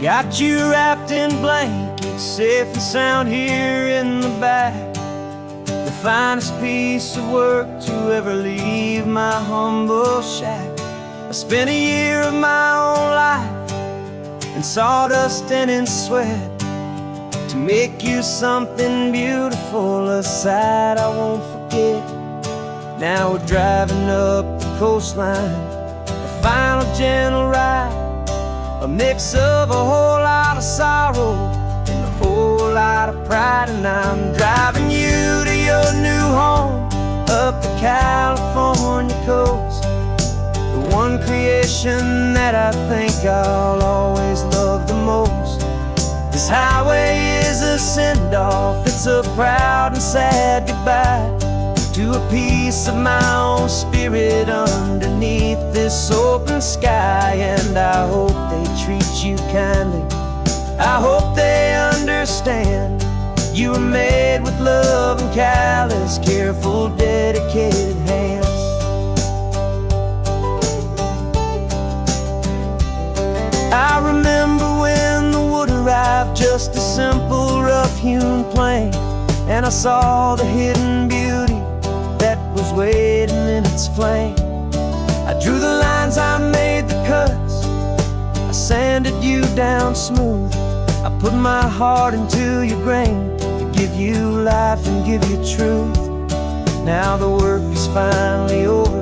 Got you wrapped in blankets, safe and sound here in the back. The finest piece of work to ever leave my humble shack. I spent a year of my own life in sawdust and in sweat to make you something beautiful, a sight I won't forget. Now we're driving up the coastline, a final gentle ride, a mix of a whole lot of sorrow and a whole lot of pride. And I'm driving you to your new home up the California coast, the one creation that I think I'll always love the most. This highway is a send-off, it's a proud and sad goodbye to a piece of my own spirit underneath this open sky. And I hope they treat you kindly, I hope they understand you were made with love and callous, careful, dedicated hands. I remember when the wood arrived, just a simple rough-hewn plank, and I saw the hidden beauty that was waiting in its flame. I drew the lines, I made the cuts, I sanded you down smooth. I put my heart into your grain to give you life and give you truth. Now the work is finally over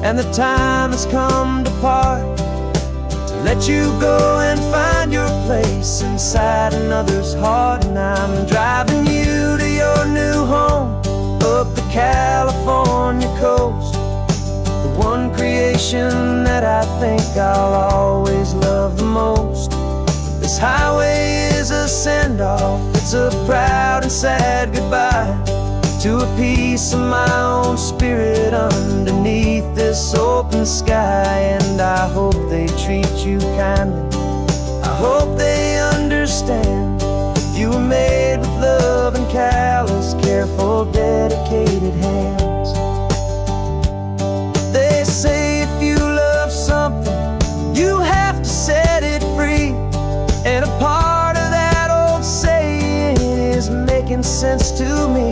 and the time has come to part, to let you go and find your place inside another's heart. And I'm driving you to your new home up the California coast, the one creation that I think I'll always love the most. This highway is a send-off, it's a proud and sad goodbye to a piece of my own spirit underneath this open sky. And I hope they treat you kindly, I hope they understand you were made with love and callous, careful, dedicated hands. They say if you love something, you have to set it free. And a part of that old saying is making sense to me,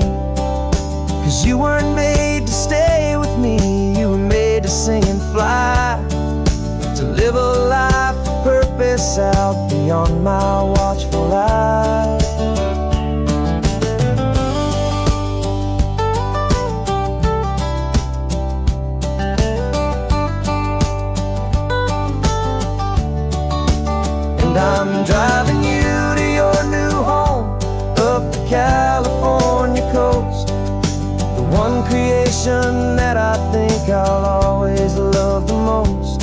'cause you weren't made to stay with me, you were made to sing and fly, to live a life of purpose out beyond my watchful eye. And I'm driving you to your new home up the California coast, the one creation that I think I'll always love the most.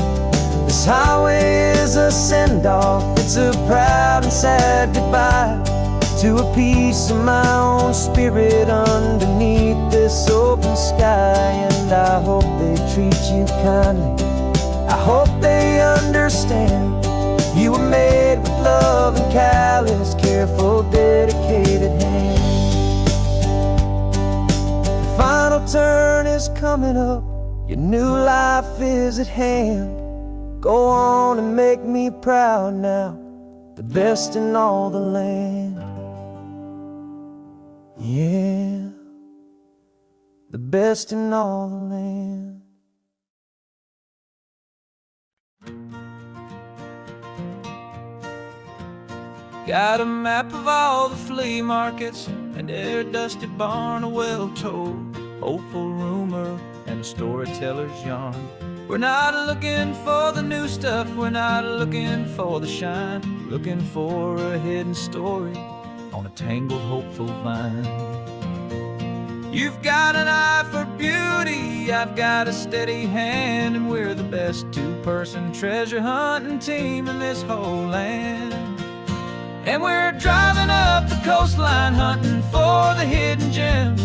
This highway is a send-off, it's a proud and sad goodbye to a piece of my own spirit underneath this open sky. And I hope they treat you kindly, I hope they understand you were made with love and callous, careful, dedicated hands. The final turn is coming up, your new life is at hand. Go on and make me proud now, the best in all the land. Yeah, the best in all the land. Got a map of all the flea markets and every dusty barn, a well-told hopeful rumor and a storyteller's yarn. We're not looking for the new stuff, we're not looking for the shine, looking for a hidden story on a tangled hopeful vine. You've got an eye for beauty, I've got a steady hand, and we're the best two-person treasure hunting team in this whole land. And we're driving up the coastline hunting for the hidden gems,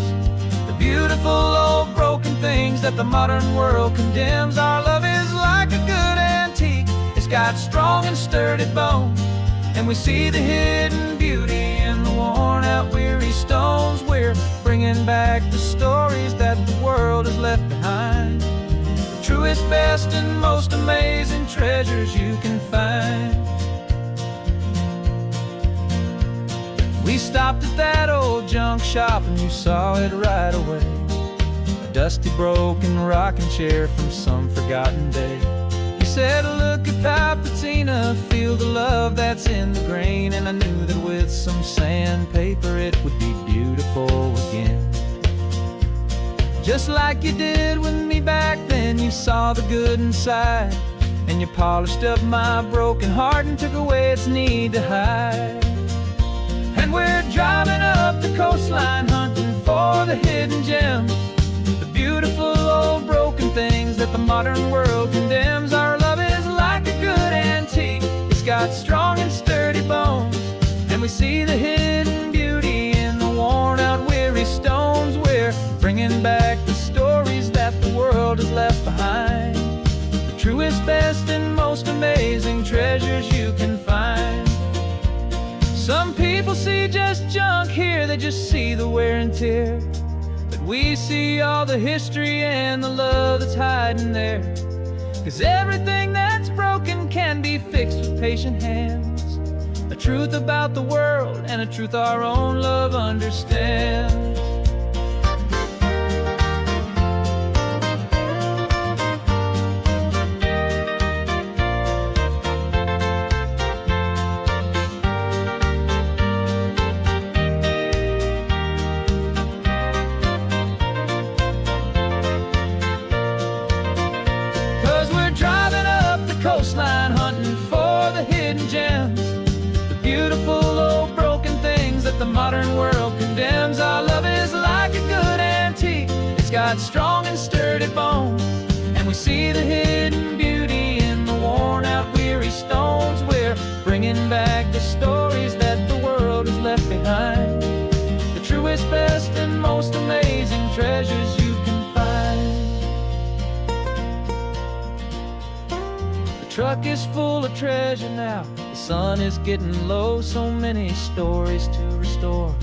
the beautiful old broken things that the modern world condemns. Our love is like a good antique, it's got strong and sturdy bones, and we see the hidden beauty in the worn out weary stones. We're bringing back the stories that the world has left behind, the truest, best, and most amazing treasures you can find. We stopped at that old junk shop and you saw it right away. A dusty, broken rocking chair from some forgotten day. You said, look at that patina, feel the love that's in the grain. And I knew that with some sandpaper it would be beautiful again. Just like you did with me back then, you saw the good inside. And you polished up my broken heart and took away its need to hide. And we're driving up the coastline, hunting for the hidden gems, the beautiful old broken things that the modern world condemns. Our love is like a good antique, it's got strong and sturdy bones. And we see the hidden beauty in the worn out weary stones. We're bringing back the stories that the world has left behind, the truest, best, and most amazing treasures you can find. Some people see just junk here, they just see the wear and tear. But we see all the history and the love that's hiding there. 'Cause everything that's broken can be fixed with patient hands. A truth about the world and a truth our own love understands. 'Cause we're driving up the coastline, hunting for the hidden gems, the beautiful old broken things that the modern world condemns. Our love is like a good antique, it's got strong and sturdy bones. And we see the hidden beauty in the worn out weary stones. We're bringing back the stories that the world has left behind, the truest, best, and most amazing treasures you can find. The truck is full of treasure now, the sun is getting low. So many stories to restore,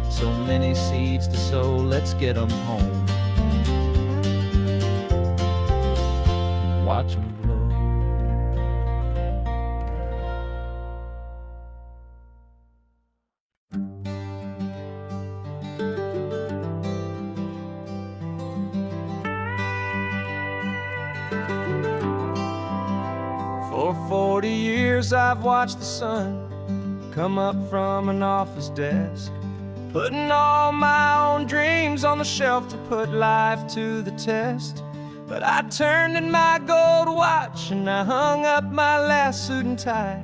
so many seeds to sow. Let's get them home, watch them blow. For 40 years I've watched the sun come up from an office desk, putting all my own dreams on the shelf to put life to the test. But I turned in my gold watch and I hung up my last suit and tie,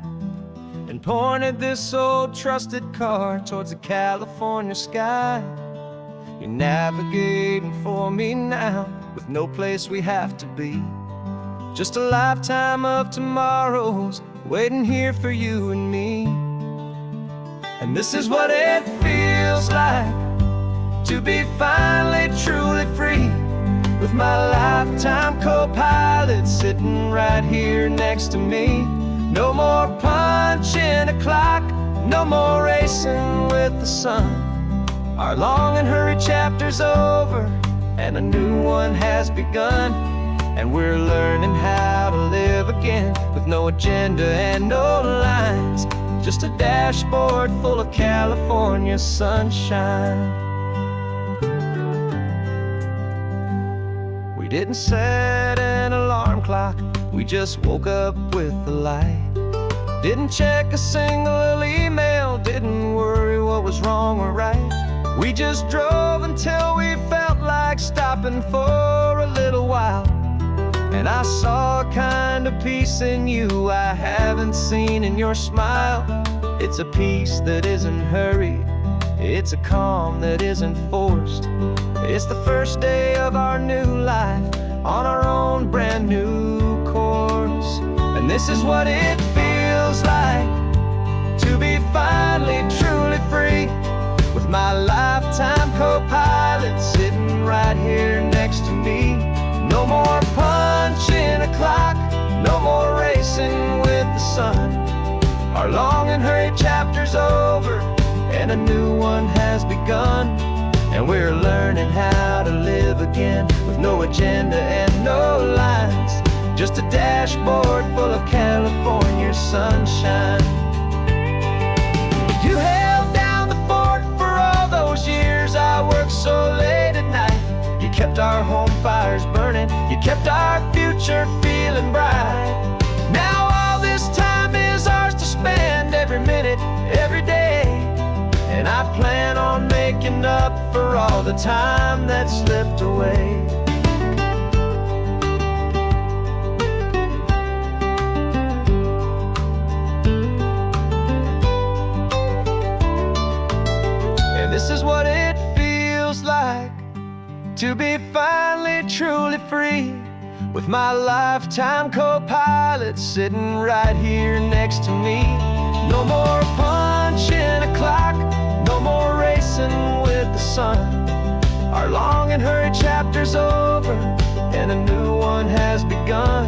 and pointed this old trusted car towards the California sky. You're navigating for me now, with no place we have to be, just a lifetime of tomorrows waiting here for you and me. And this is what it feels like to be finally truly free, with my lifetime co-pilot sitting right here next to me. No more punching a clock, no more racing with the sun. Our long and hurried chapter's over and a new one has begun. And we're learning how to live again, with no agenda and no lines, just a dashboard full of California sunshine. We didn't set an alarm clock, we just woke up with the light. Didn't check a single email, didn't worry what was wrong or right. We just drove until we felt like stopping for a little while. And I saw a kind of peace in you I haven't seen in your smile. It's a peace that isn't hurried, it's a calm that isn't forced. It's the first day of our new life on our own brand new course. And this is what it feels like to be finally truly free, with my lifetime co-pilot sitting right here next to me. No more punching a clock, no more racing with the sun. Our long and hurried chapter's over and a new one has begun. And we're learning how to live again, with no agenda and no lines, just a dashboard full of California sunshine. You held down the fort kept our future feeling bright. Now all this time is ours to spend, every minute, every day. And I plan on making up for all the time that slipped away. And this is what it feels like to be finally truly free, with my lifetime co-pilot sitting right here next to me. No more punching a clock, no more racing with the sun. Our long and hurried chapter's over, and a new one has begun.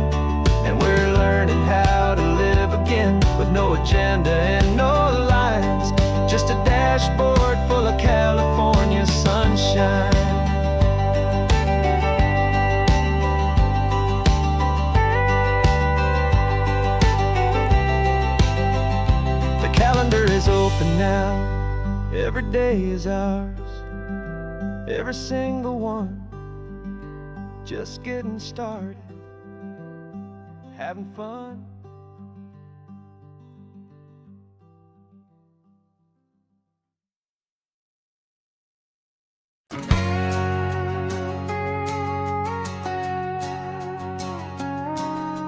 And we're learning how to live again, with no agenda and no lines, just a dashboard full of California sunshine. Is open now, every day is ours, every single one, just getting started, having fun.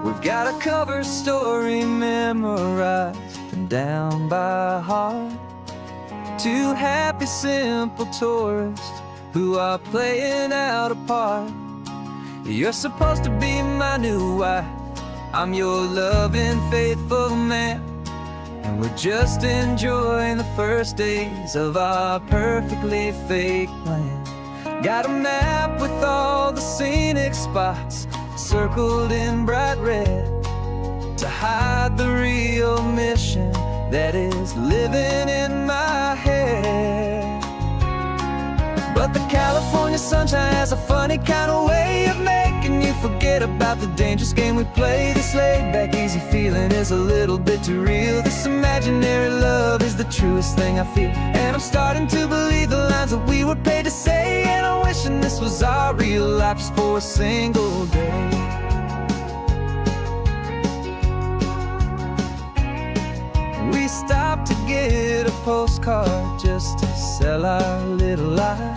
We've got a cover story memorized and down by heart. Two happy, simple tourists who are playing out a part. You're supposed to be my new wife, I'm your loving, faithful man. And we're just enjoying the first days of our perfectly fake plan. Got a map with all the scenic spots circled in bright red, to hide the real mission that is living in my head. But the California sunshine has a funny kind of way of making you forget about the dangerous game we play. This laid-back, easy feeling is a little bit too real. This imaginary love is the truest thing I feel. And I'm starting to believe the lines that we were paid to say. And I'm wishing this was our real life just for a single day. We stopped to get a postcard just to sell our little lie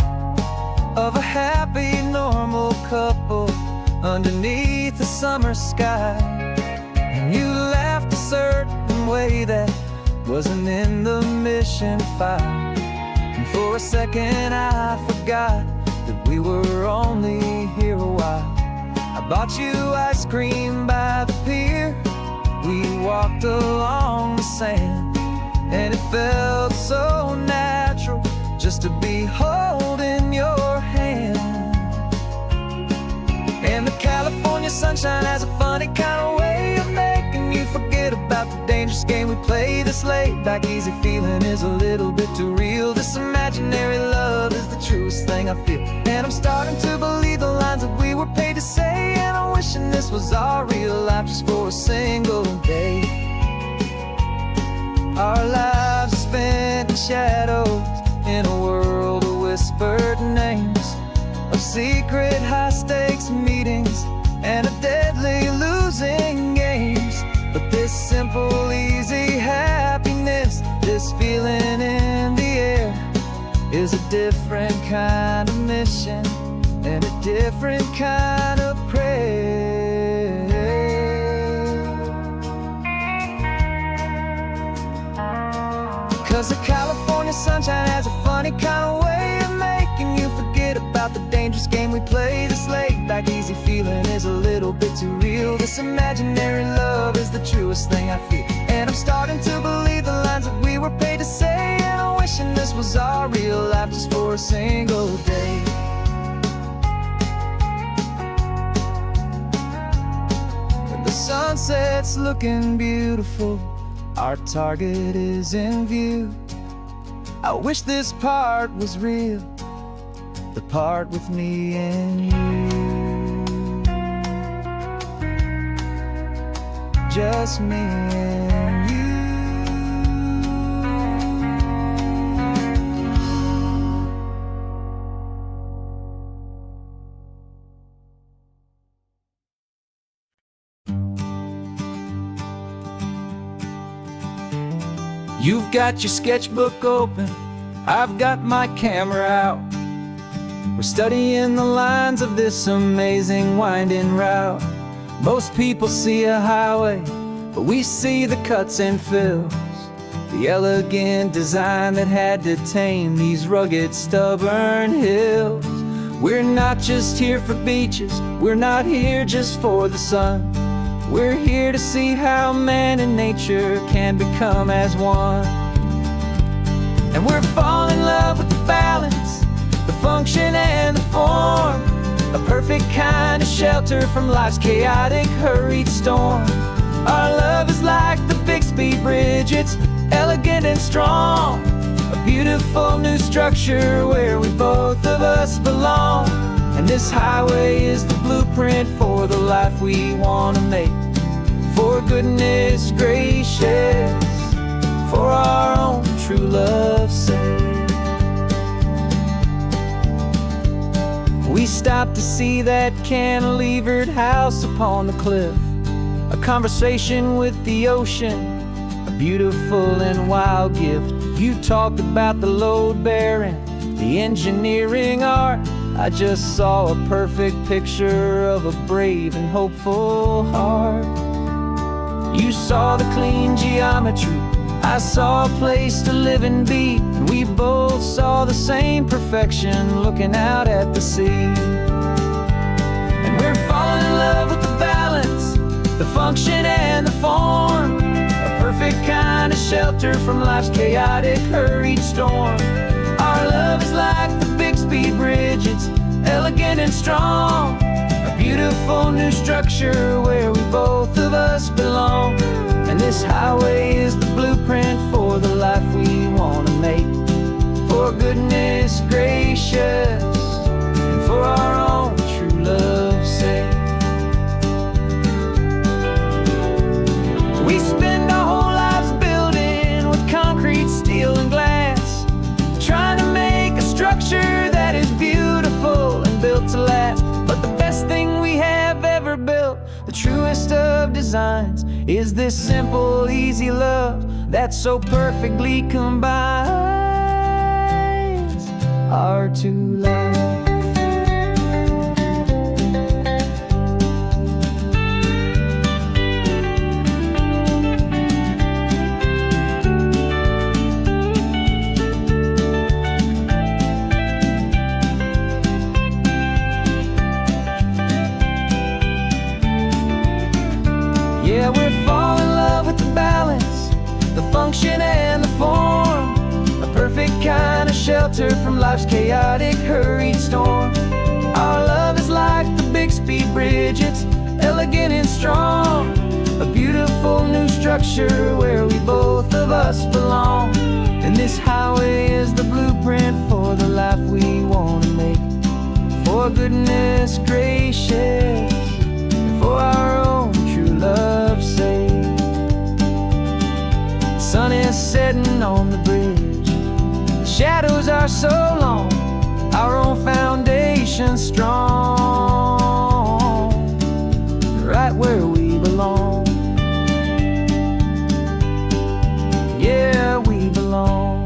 of a happy, normal couple underneath the summer sky. And you laughed a certain way that wasn't in the mission file. And for a second I forgot that we were only here a while. I bought you ice cream by the pier, we walked along the sand, and it felt so natural just to be holding your hand. And the California sunshine has a funny kind of way of making you forget about the dangerous game we play. This laid-back, easy feeling is a little bit too real. This imaginary love is the truest thing I feel. And I'm starting to believe the lines that we were paid to say. And I'm wishing this was our real life just for a single day. Our lives are spent in shadows, in a world of whispered names, of secret high-stakes meetings and of deadly losing games. But this simple, easy happiness, this feeling in the air, is a different kind of mission and a different kind of prayer. 'Cause the California sunshine has a funny kind of way of making you forget about the dangerous game we play. This laid-back, easy feeling is a little bit too real. This imaginary love is the truest thing I feel. And I'm starting to believe the lines that we were paid to say. And I'm wishing this was our real life just for a single day. When the sunset's looking beautiful, our target is in view. I wish this part was real, the part with me and you. Just me and you. You've got your sketchbook open, I've got my camera out. We're studying the lines of this amazing winding route. Most people see a highway, but we see the cuts and fills, the elegant design that had to tame these rugged, stubborn hills. We're not just here for beaches, we're not here just for the sun. We're here to see how man and nature can become as one. And we're falling in love with the balance, the function and the form, a perfect kind of shelter from life's chaotic, hurried storm. Our love is like the Bixby Bridge, it's elegant and strong, a beautiful new structure where we both of us belong. And this highway is the blueprint for the life we want to make. For goodness gracious, for our own true love's sake. We stopped to see that cantilevered house upon the cliff, a conversation with the ocean, a beautiful and wild gift. You talked about the load bearing, the engineering art. I just saw a perfect picture of a brave and hopeful heart. You saw the clean geometry, I saw a place to live and be, and we both saw the same perfection looking out at the sea. And we're falling in love with the balance, the function and the form, a perfect kind of shelter from life's chaotic, hurried storm. Our love is like the Bixby Bridge, it's elegant and strong, a beautiful new structure where we both of us belong. And this highway is the blueprint for the life we want to make. For goodness gracious, and for our own true love's sake. We spend our whole lives building with concrete, steel and glass, trying to make a structure that is beautiful and built to last. But the best thing we have ever built, the truest of designs, is this simple, easy love that so perfectly combines our two lives. Yeah, we're falling in love with the balance, the function and the form, a perfect kind of shelter from life's chaotic, hurried storm. Our love is like the Bixby Bridge, it's elegant and strong, a beautiful new structure where we both of us belong. And this highway is the blueprint for the life we want to make. For goodness gracious, and for our own true love's sake. The sun is setting on the bridge, the shadows are so long, our own foundation strong, right where we belong. Yeah, we belong.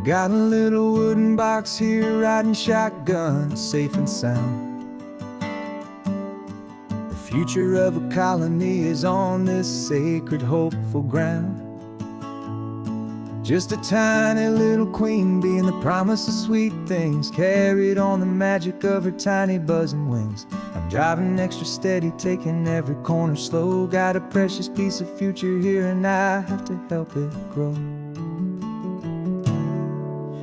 Got a little wooden box here, riding shotgun, safe and sound. The future of a colony is on this sacred, hopeful ground. Just a tiny little queen bee and the promise of sweet things, carried on the magic of her tiny buzzing wings. I'm driving extra steady, taking every corner slow. Got a precious piece of future here and I have to help it grow.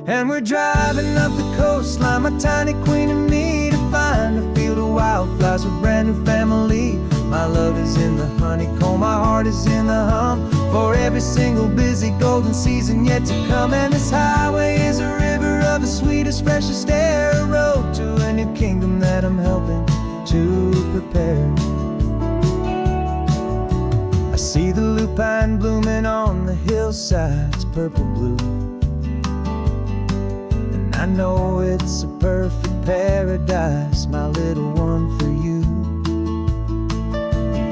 And we're driving up the coastline, my tiny queen and me, to find a field of wildflowers with a brand new family. My love is in the honeycomb, my heart is in the hum, for every single busy golden season yet to come. And this highway is a river of the sweetest, freshest air, a road to a new kingdom that I'm helping to to prepare. I see the lupine blooming on the hillsides, purple blue, and I know it's a perfect paradise, my little one, for you.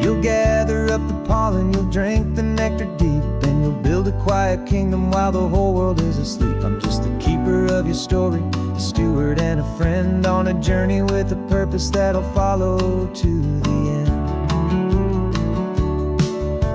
You'll gather up the pollen, you'll drink the nectar deep, and you'll build a quiet kingdom while the whole world is asleep. I'm just the keeper of your story, a steward and a friend on a journey with a purpose that'll follow to the end.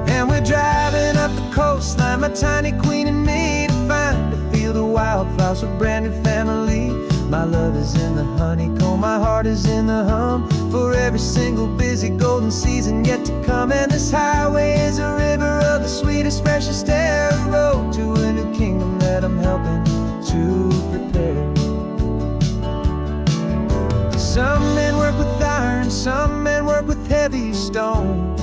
And we're driving up the coastline, my tiny queen and me, to find a field of wildflowers with brand new family. My love is in the honeycomb, my heart is in the hum, for every single busy golden season yet to come. And this highway is a river of the sweetest, freshest air, a road to a new kingdom that I'm helping to prepare. Some men work with iron, some men work with heavy stone.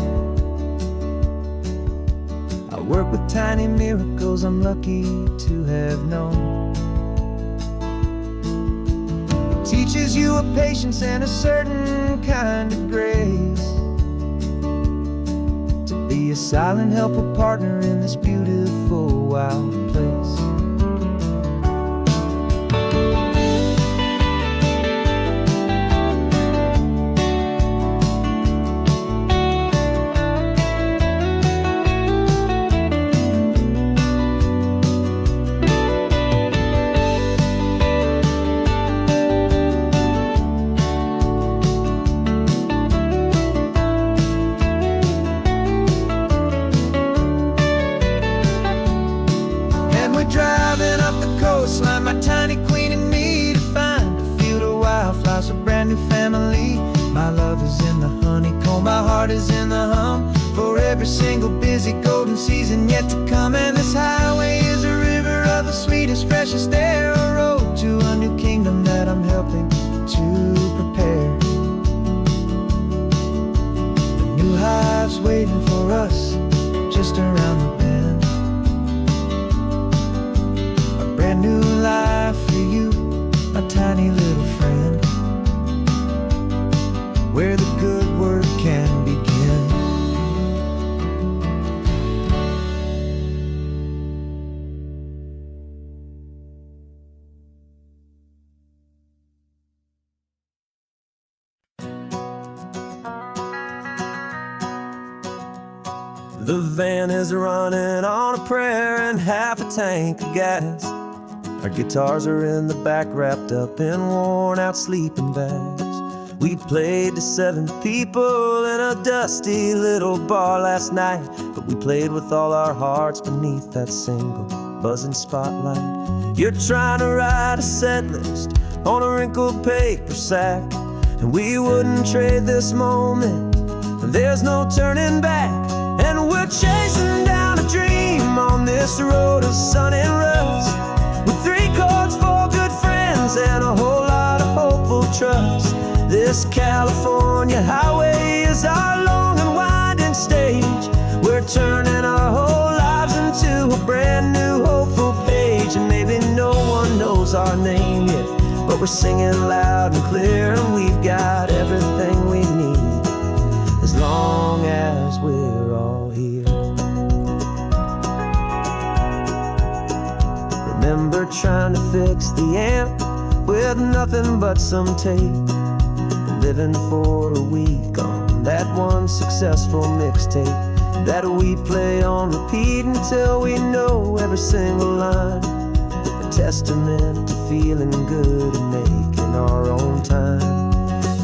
I work with tiny miracles I'm lucky to have known. Teaches you a patience and a certain kind of grace, to be a silent helper partner in this beautiful wild place. Driving up the coastline, my tiny queen and me, to find a field of wildflowers, a brand new family. My love is in the honeycomb, my heart is in the hum, for every single busy golden season yet to come. And this highway is a river of the sweetest, freshest air, a road to a new kingdom that I'm helping to prepare. The new hive's waiting for us just around the bend. Brand new life for you, my tiny little friend, where the good work can begin. The van is running on a prayer and half a tank of gas. Our guitars are in the back, wrapped up in worn-out sleeping bags. We played to 7 people in a dusty little bar last night, but we played with all our hearts beneath that single buzzing spotlight. You're trying to write a set list on a wrinkled paper sack, and we wouldn't trade this moment, there's no turning back. And we're chasing down a dream on this road of sun and rust, with 3 chords, 4 good friends, and a whole lot of hopeful trust. This California highway is our long and winding stage. We're turning our whole lives into a brand new hopeful page. And maybe no one knows our name yet, but we're singing loud and clear, and we've got everything we need, as long as we're all here. Remember trying to fix the amp with nothing but some tape, living for a week on that one successful mixtape that we play on repeat until we know every single line, a testament to feeling good and making our own time.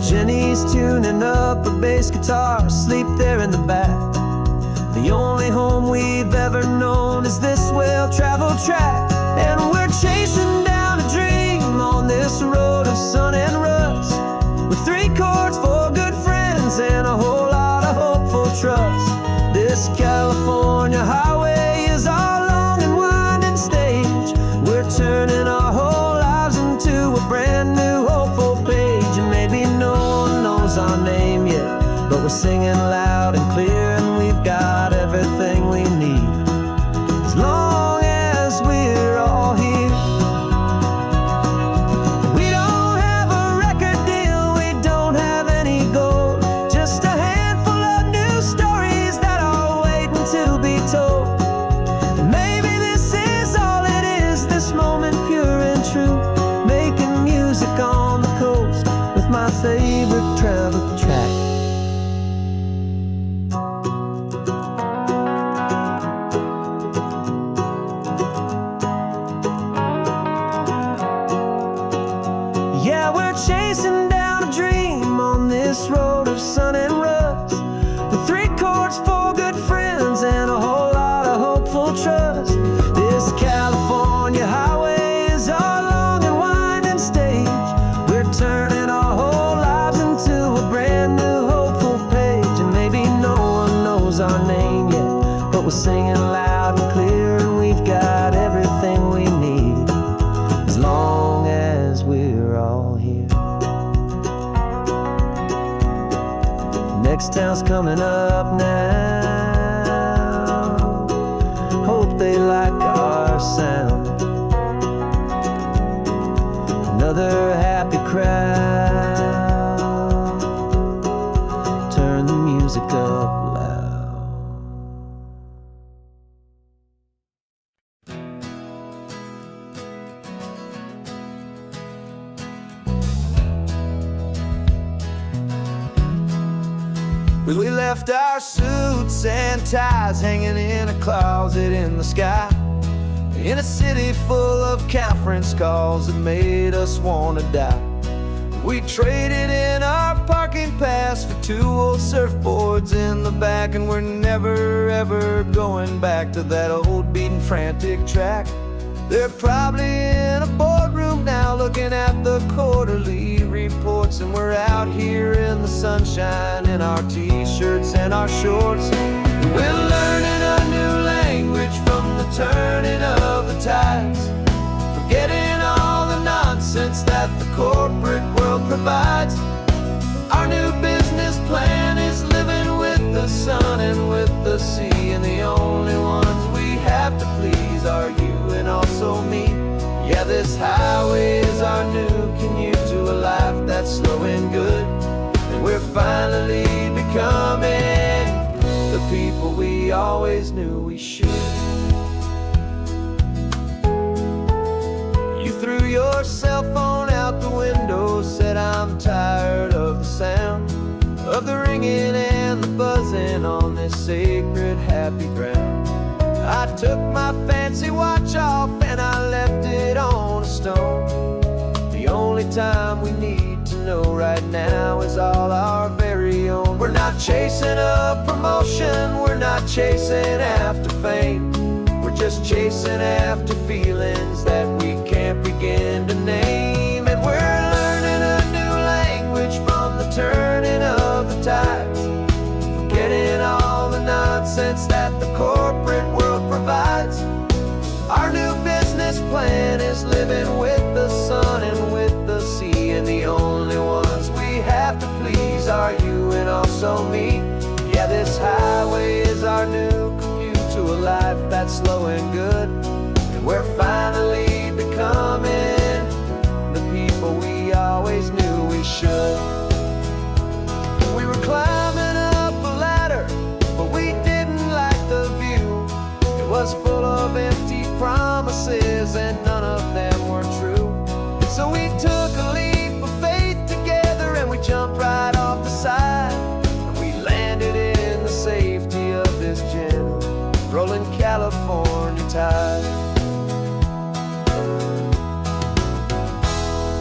Jenny's tuning up her bass guitar, asleep there in the back. The only home we've ever known is this well-traveled track. And we're chasing down a dream on this road of sun and rust, with 3 chords, 4 good friends, and a whole lot of hopeful trust. This California highway is our long and winding stage. We're turning our whole lives into a brand new hopeful page. And maybe no one knows our name yet, but we're singing loud and clear, and we've got everything we need, as long as we're all here. We don't but we're singing loud and clear, and we've got everything we need as long as we're all here. Next town's coming up now. Hope they like our sound. Another happy crowd. Turn the music up loud. We left our suits and ties hanging in a closet in the sky, in a city full of conference calls that made us want to die. We traded in our parking pass for 2 old surfboards in the back, and we're never ever going back to that old beaten frantic track. They're probably in a boardroom now looking at the quarterly reports, and we're out here in the sunshine in our t-shirts and our shorts. We're learning a new language from the turning of the tides, forgetting all the nonsense that the corporate world provides. Our new business plan is living with the sun and with the sea, and the only ones we have to please are you and also me. Yeah, this highway is our new commute to a life that's slow and good, and we're finally becoming the people we always knew we should. You threw your cell phone out the window, said I'm tired of the sound of the ringing and the buzzing on this sacred happy ground. I took my fancy watch off and I left it on a stone. The only time we need to know right now is all our very own. We're not chasing a promotion, we're not chasing after fame. We're just chasing after feelings that we can't begin to name. And we're learning a new language from the turning of the tides, forgetting all the nonsense that the corporate world provides. Our new business plan is living with the sun and with the sea, and the only ones we have to please are you and also me. Yeah, this highway is our new commute to a life that's slow and good, and we're finally becoming the people we always knew we should. We were climbing up a ladder, but we didn't like the view. It was full of empty promises and none of them were true. So we took a leap of faith together and we jumped right off the side, and we landed in the safety of this gentle rolling California tide.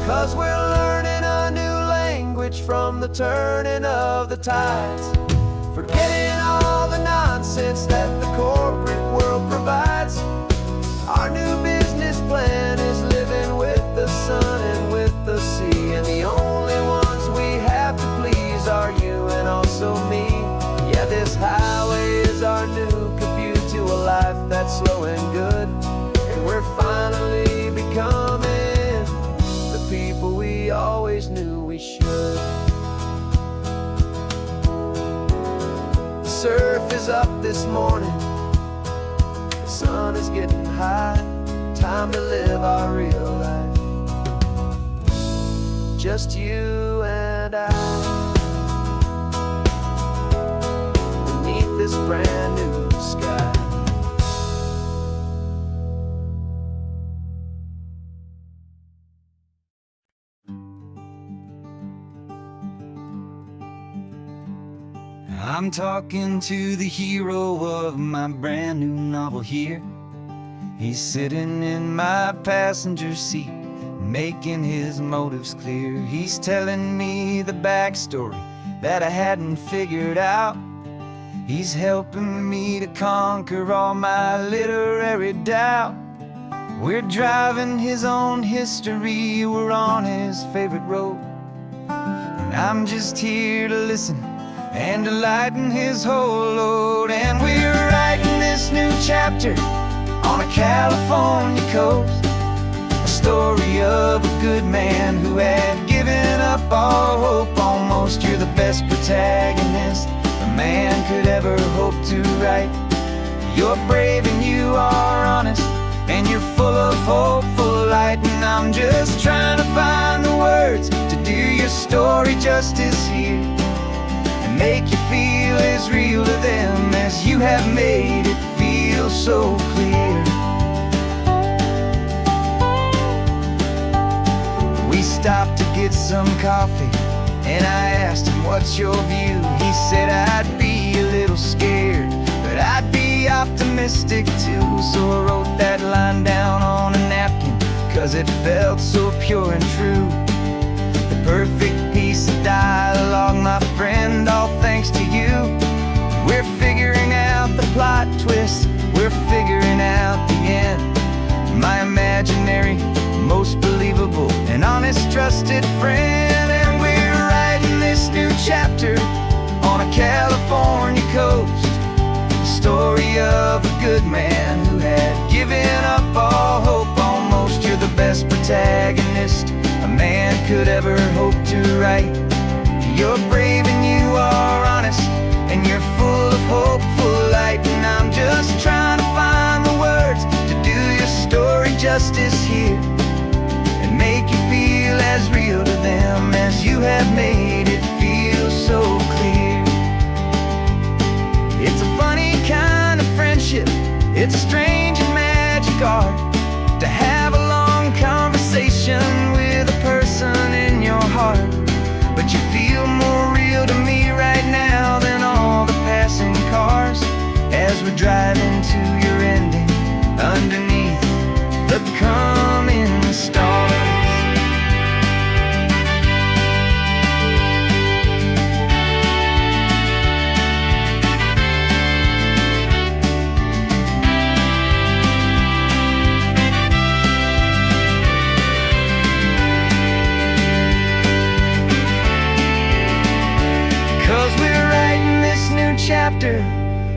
'Cause we're learning a new language from the turning of the tides, forgetting all the nonsense that the corporate world provides. Our new business plan is living with the sun and with the sea, and the only ones we have to please are you and also me. Yeah, this highway is our new commute to a life that's slow and good, and we're finally becoming the people we always knew we should. The surf is up this morning, the sun is getting high, time to live our real life, just you and I, beneath this brand new sky. I'm talking to the hero of my brand new novel here. He's sitting in my passenger seat, making his motives clear. He's telling me the backstory that I hadn't figured out. He's helping me to conquer all my literary doubt. We're driving his own history, we're on his favorite road, and I'm just here to listen and to lighten his whole load. And we're writing this chapter on a California coast. A story of a good man who had given up all hope almost. You're the best protagonist a man could ever hope to write. You're brave and you are honest, and you're full of hope, full of light. And I'm just trying to find the words to do your story justice here, and make you feel as real to them as you have made it feel so clear. We stopped to get some coffee, and I asked him, what's your view? He said, I'd be a little scared, but I'd be optimistic too. So I wrote that line down on a napkin, 'cause it felt so pure and true. The perfect piece of dialogue, my friend, all thanks to you. We're figuring out the plot twist, we're figuring out the end. My imaginary, most believable and honest trusted friend. And we're writing this new chapter on a California coast. Story of a good man who had given up all hope almost. You're the best protagonist a man could ever hope to write. You're brave and you are honest, and you're full of hope, full of light. And I'm just trying to find the words to do your story justice here, and make you feel as real to them as you have made it feel so clear. It's a funny kind of friendship, it's strange and magic art to have a long conversation with a person in your heart. But you feel more real to me right now than all the passing cars, as we're driving to your ending underneath the coming stars. 'Cause we're writing this new chapter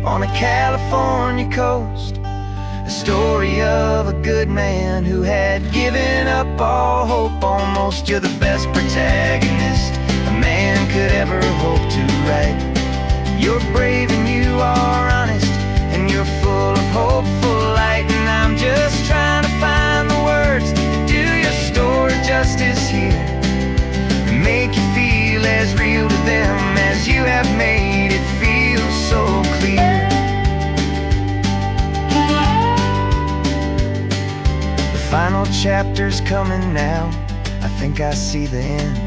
on a California coast. A story of a good man who had given up all hope almost. You're the best protagonist a man could ever hope to write. You're brave and you are honest, and you're full of hope, full of light. And I'm just trying to find the words to do your story justice here, and make you feel as real to them as you have made it feel so clear. The final chapter's coming now, I think I see the end.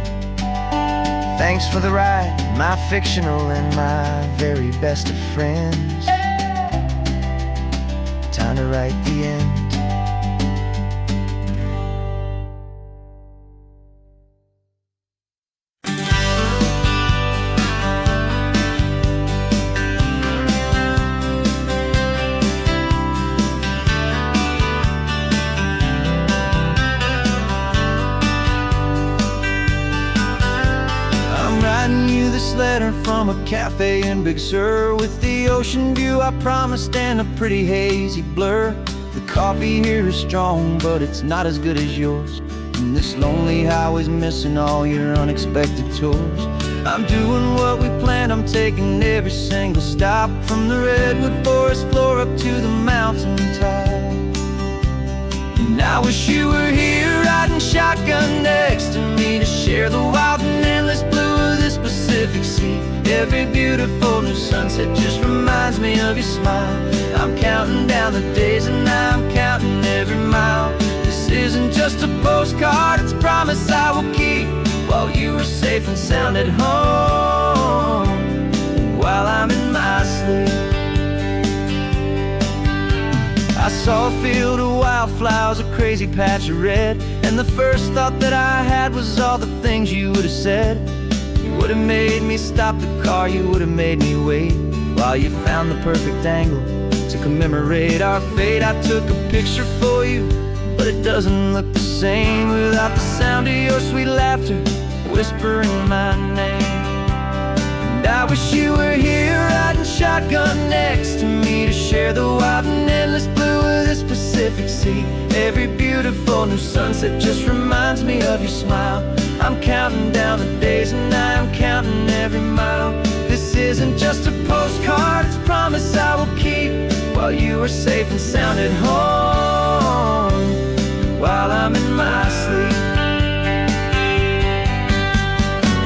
Thanks for the ride, my fictional and my very best of friends. Time to write the end. Letter from a cafe in Big Sur, with the ocean view I promised and a pretty hazy blur. The coffee here is strong, but it's not as good as yours. And this lonely highway's missing all your unexpected tours. I'm doing what we planned, I'm taking every single stop, from the redwood forest floor up to the mountain top. And I wish you were here riding shotgun next to me, to share the wild and endless blue of this Pacific Sea. Every beautiful new sunset just reminds me of your smile. I'm counting down the days and I'm counting every mile. This isn't just a postcard, it's a promise I will keep, while you are safe and sound at home, while I'm in my sleep. I saw a field of wildflowers, a crazy patch of red, and the first thought that I had was all the things you would have said. You would have made me stop the car, you would have made me wait, while you found the perfect angle to commemorate our fate. I took a picture for you, but it doesn't look the same without the sound of your sweet laughter whispering my name. And I wish you were here riding shotgun next to me, to share the wild and endless Pacific Sea. Every beautiful new sunset just reminds me of your smile. I'm counting down the days and I'm counting every mile. This isn't just a postcard, it's a promise I will keep, while you are safe and sound at home, while I'm in my sleep.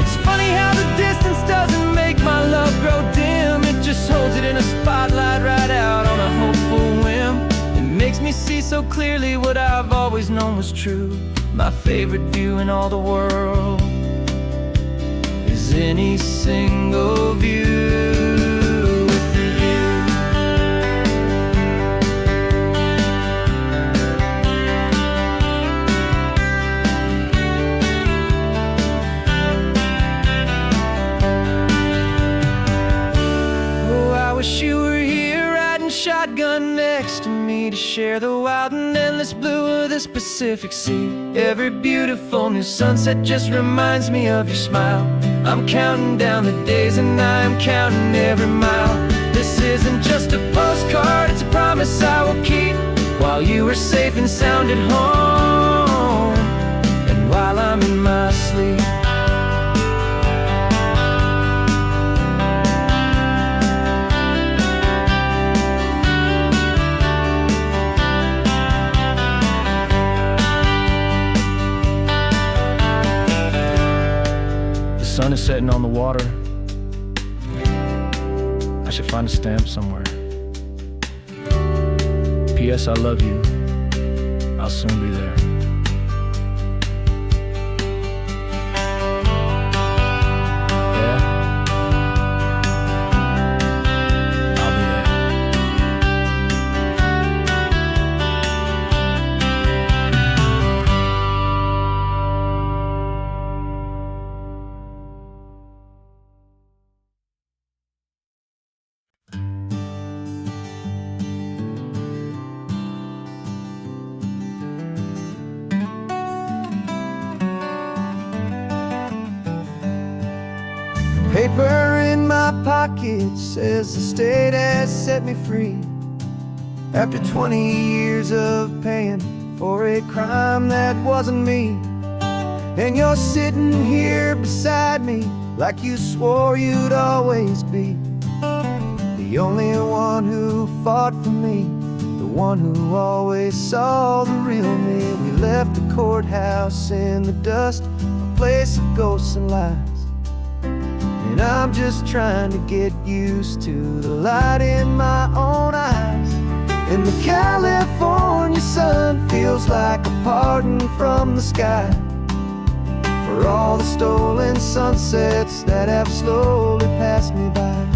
It's funny how the distance doesn't make my love grow dim. It just holds it in a spotlight right out on a hopeful whim. It makes me see so clearly what I've always known was true. My favorite view in all the world is any single view with you. Oh, I wish you were here riding shotgun next to me to share the wild and endless blue of this Pacific Sea. Every beautiful new sunset just reminds me of your smile. I'm counting down the days and I'm counting every mile. This isn't just a postcard, it's a promise I will keep, while you are safe and sound at home, and while I'm in my sleep. The sun is setting on the water. I should find a stamp somewhere. P.S. I love you. I'll soon be there. Yeah? I'll be there. Paper in my pocket says the state has set me free, after 20 years of paying for a crime that wasn't me. And you're sitting here beside me like you swore you'd always be, the only one who fought for me, the one who always saw the real me. We left the courthouse in the dust, a place of ghosts and lies. And I'm just trying to get used to the light in my own eyes. And the California sun feels like a pardon from the sky for all the stolen sunsets that have slowly passed me by.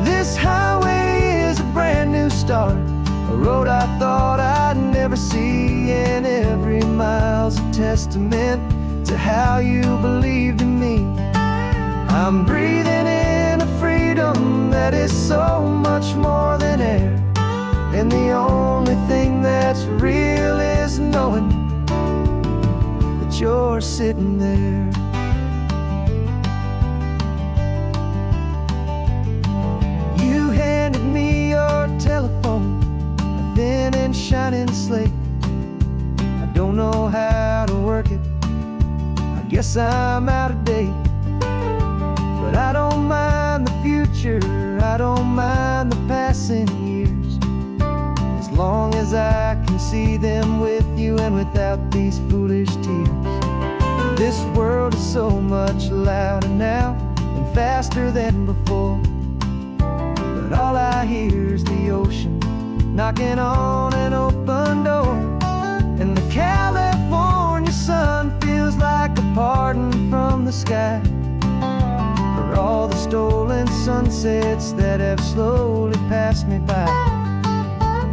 This highway is a brand new start, a road I thought I'd never see, and every mile's a testament to how you believed in me. I'm breathing in a freedom that is so much more than air, and the only thing that's real is knowing that you're sitting there. You handed me your telephone, a thin and shining slate. I don't know how to work it, I guess I'm out of date. But I don't mind the future, I don't mind the passing years, as long as I can see them with you and without these foolish tears. This world is so much louder now and faster than before, but all I hear is the ocean knocking on an open door. And the California sun feels like a pardon from the sky for all the stolen sunsets that have slowly passed me by.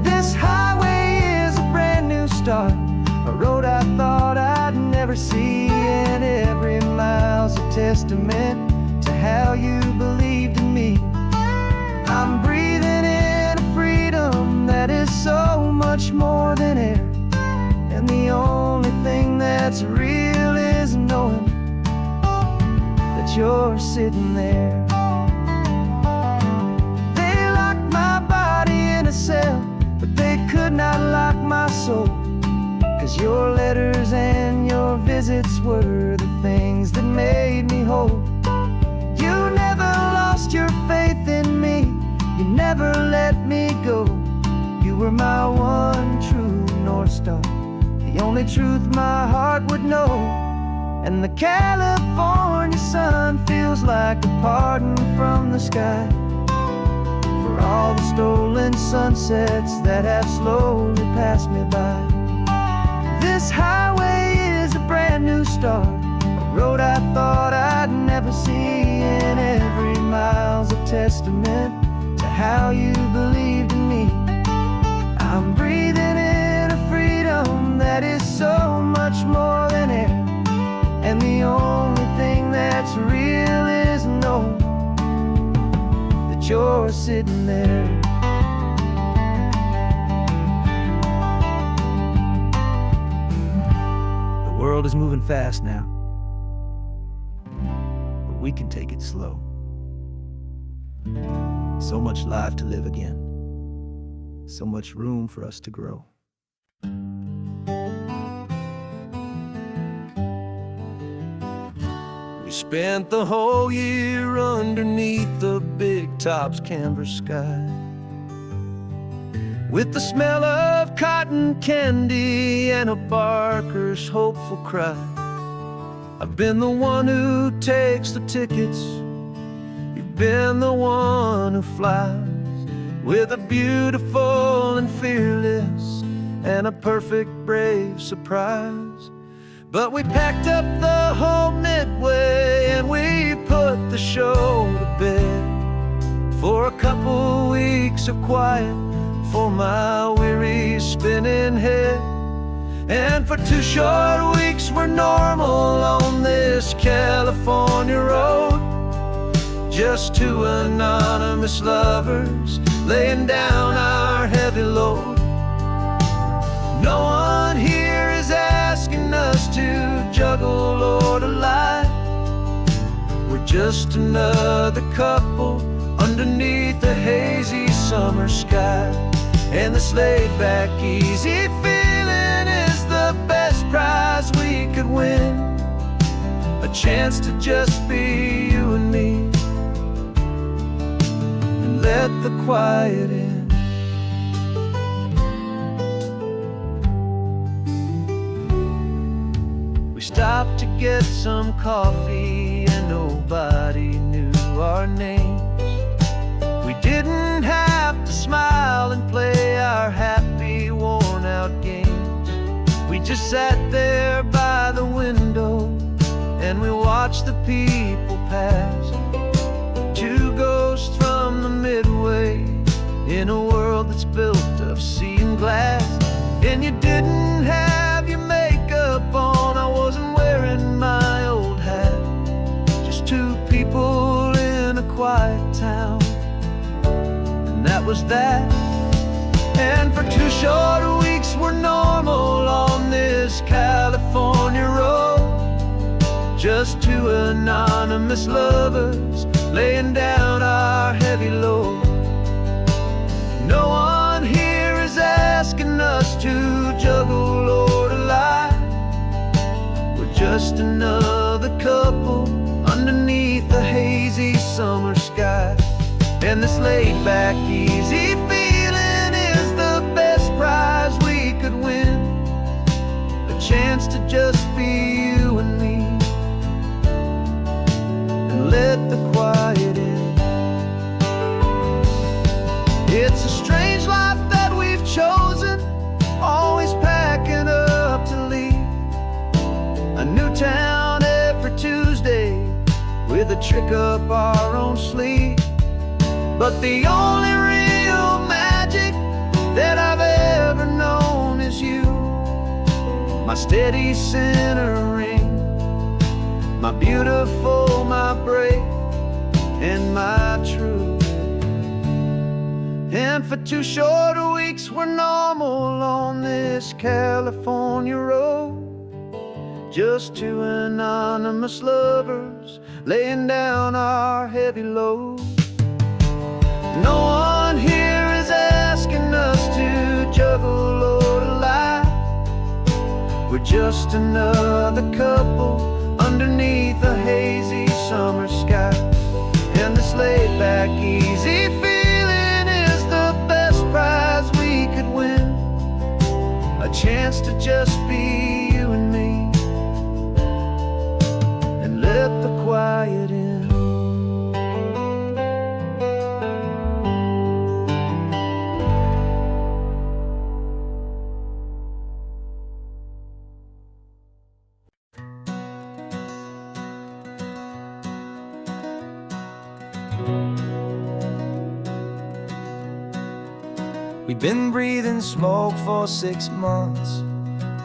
This highway is a brand new start, a road I thought I'd never see, and every mile's a testament to how you believed in me. I'm breathing in a freedom that is so much more than air, and the only thing that's real is knowing that you're sitting there. They locked my body in a cell, but they could not lock my were my one true North Star, the only truth my heart would know. And the California sun feels like a pardon from the sky for all the stolen sunsets that have slowly passed me by. This highway is a brand new start, a road I thought I'd never see, and every mile's a testament to how you believed in me. I'm breathing in a freedom that is so much more than air, and the only thing that's real is knowing that you're sitting there. The world is moving fast now, but we can take it slow. So much life to live again, so much room for us to grow. We spent the whole year underneath the big top's canvas sky, with the smell of cotton candy and a barker's hopeful cry. I've been the one who takes the tickets, you've been the one who flies, with a beautiful and fearless and a perfect brave surprise. But we packed up the whole Midway and we put the show to bed for a couple weeks of quiet for my weary spinning head. And for 2 short weeks we're normal on this California road, just 2 anonymous lovers laying down our heavy load. No one here is asking us to juggle or to lie. We're just another couple underneath a hazy summer sky. And this laid-back, easy feeling is the best prize we could win, a chance to just be you and me, and let the quiet in. We stopped to get some coffee and nobody knew our names. We didn't have to smile and play our happy, worn-out games. We just sat there by the window and we watched the people pass. 2 ghosts from the Midway in a world that's built of sea and glass. And you didn't have your makeup on, I wasn't wearing my old hat. Just 2 people in a quiet town, and that was that. And for 2 short weeks we're normal on this California road, just 2 anonymous lovers laying down our heavy load. No one here is asking us to juggle or to lie. We're just another couple underneath the hazy summer sky. And this laid-back, easy feeling is the best prize we could win, a chance to just be you and me, and let the quiet in. It's a strange life that we've chosen, always packing up to leave a new town every Tuesday with a trick up our own sleeve. But the only real magic that I've ever known is you, my steady centering, my beautiful, my brave, and my true. And for 2 short weeks we're normal on this California road, just 2 anonymous lovers laying down our heavy load. No one here is asking us to juggle or to lie. We're just another couple underneath a hazy summer sky. And this laid-back, easy feeling is the best prize we could win, chance to just be you and me, and let the quiet in. We've been breathing smoke for 6 months,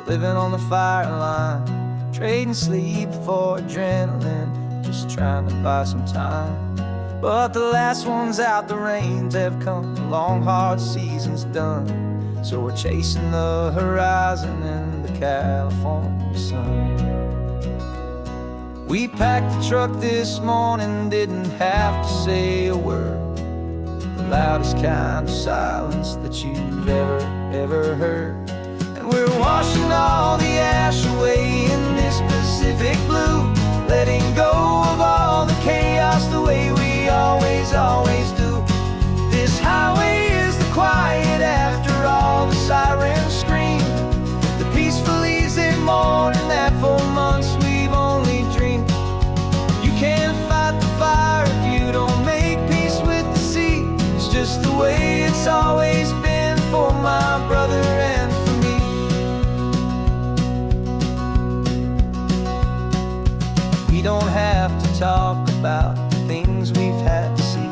living on the fire line, trading sleep for adrenaline, just trying to buy some time. But the last one's out, the rains have come, the long hard season's done. So we're chasing the horizon in the California sun. We packed the truck this morning, didn't have to say a word. The loudest kind of silence that you've ever heard. And we're washing all the ash away in this Pacific blue, letting go of all the chaos the way we always do. This highway is the quiet after all the sirens scream, the peaceful easy morning that for months we've only dreamed. You can't fight the fire if you don't make peace with the sea. It's just the way it's always been for my brother and for me. We don't have to talk about the things we've had to see,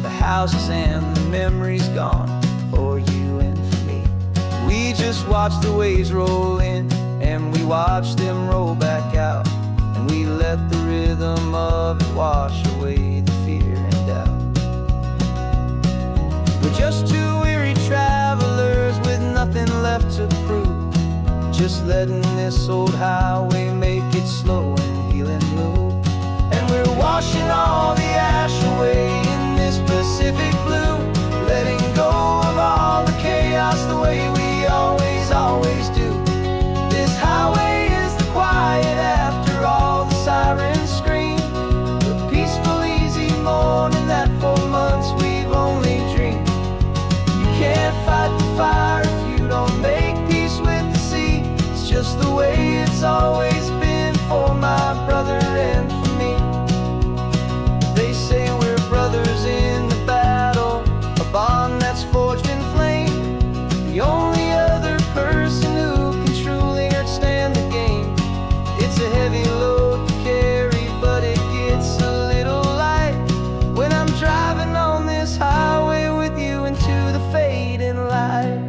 the houses and the memories gone for you and for me. We just watch the waves roll in, and we watch them roll back out, and we let the rhythm of it wash away the fear and doubt. We're just two weary travelers with nothing left to prove, just letting this old highway make it slow and healing move. And we're washing all the ash away in this Pacific blue, letting go of all the chaos the way we always do. This highway is the quiet after all the sirens scream, the peaceful easy morning that for months we've only dreamed. You can't fight the fire if you don't make peace with the sea. It's just the way it's always been for my brother and for me. They say we're brothers in the battle, a bond that's forged in flame. The only other person who can truly understand the game. It's a heavy load to carry, but it gets a little light when I'm driving on this highway with you into the fading light.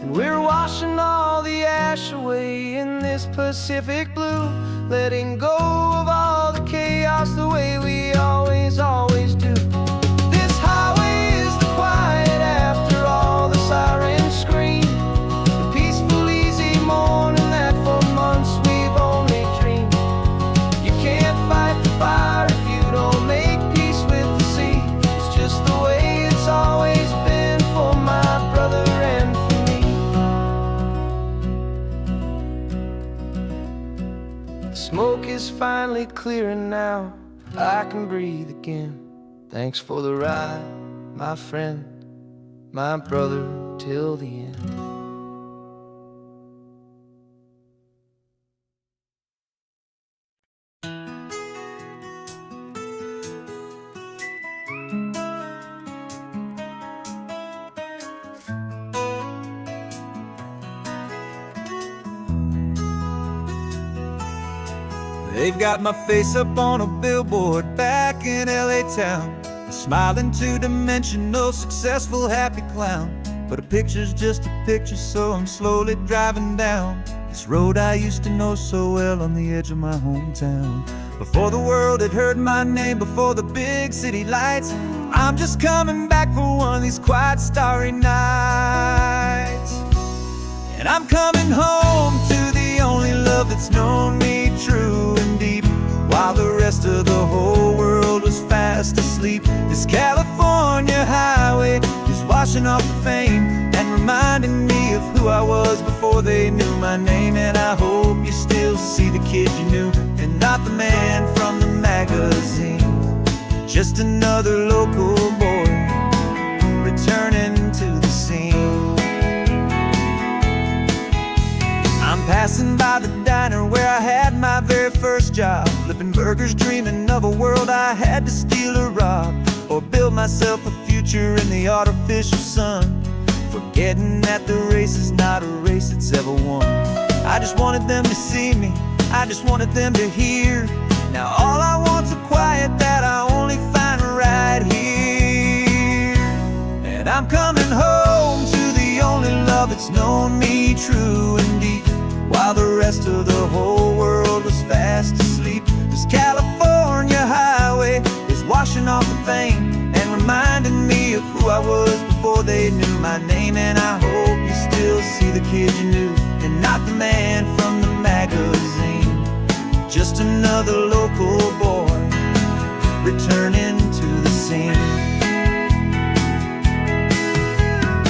And we're washing all the ash away in this Pacific blue, letting go of all the chaos the way we always do. This highway is the quiet after all the sirens scream, the peaceful easy morning that for months we've only dreamed. You can't fight the fire if you don't make peace with the sea. It's just the way it's always been for my brother and for me. The smoke is finally clearing now, I can breathe again. Thanks for the ride, my friend, my brother, till the end. They've got my face up on a billboard back in LA town, a smiling two-dimensional, successful, happy clown. But a picture's just a picture, so I'm slowly driving down this road I used to know so well on the edge of my hometown. Before the world had heard my name, before the big city lights, I'm just coming back for one of these quiet, starry nights. And I'm coming home to the only love that's known me true and deep, while the rest of the whole world was fast asleep. This California highway is washing off the fame and reminding me of who I was before they knew my name. And I hope you still see the kid you knew, and not the man from the magazine. magazine. Just another local boy returning to the scene. I'm passing by the diner where I had my very first job, flipping burgers, dreaming of a world I had to steal or rob, or build myself a future in the artificial sun, forgetting that the race is not a race that's ever won. I just wanted them to see me, I just wanted them to hear. Now all I want's a quiet that I only find right here. And I'm coming home to the only love that's known me true and deep, while the rest of the whole world was fast asleep. This California highway is washing off the fame and reminding me of who I was before they knew my name. And I hope you still see the kid you knew, and not the man from the magazine. Just another local boy returning to the scene.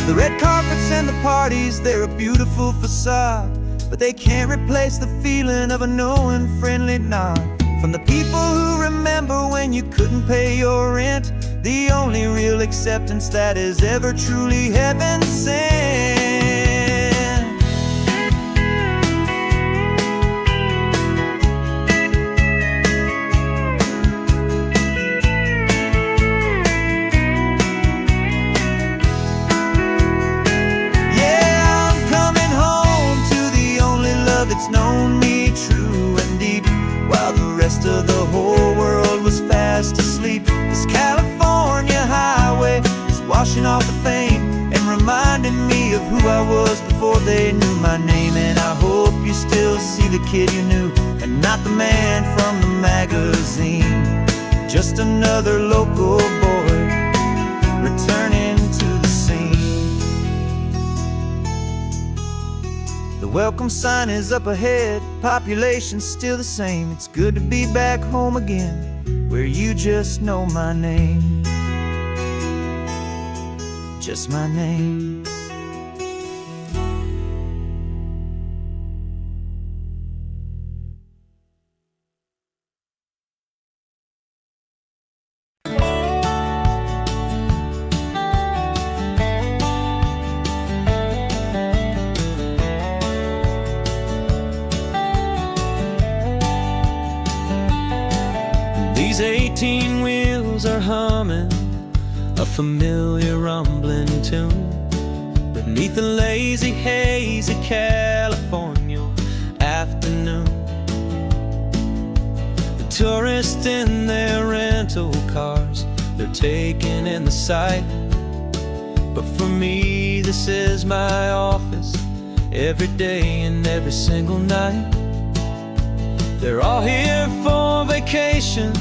The red carpets and the parties, they're a beautiful facade, but they can't replace the feeling of a knowing, friendly nod from the people who remember when you couldn't pay your rent. The only real acceptance that is ever truly heaven sent. It's known me true and deep, while the rest of the whole world was fast asleep. This California highway is washing off the fame and reminding me of who I was before they knew my name. And I hope you still see the kid you knew, and not the man from the magazine. Just another local boy returning to the scene. The welcome sign is up ahead, population's still the same. It's good to be back home again, where you just know my name. Just my name. These 18 wheels are humming a familiar rumbling tune beneath the lazy haze of California afternoon. The tourists in their rental cars, they're taking in the sight, but for me this is my office, every day and every single night. They're all here for vacation,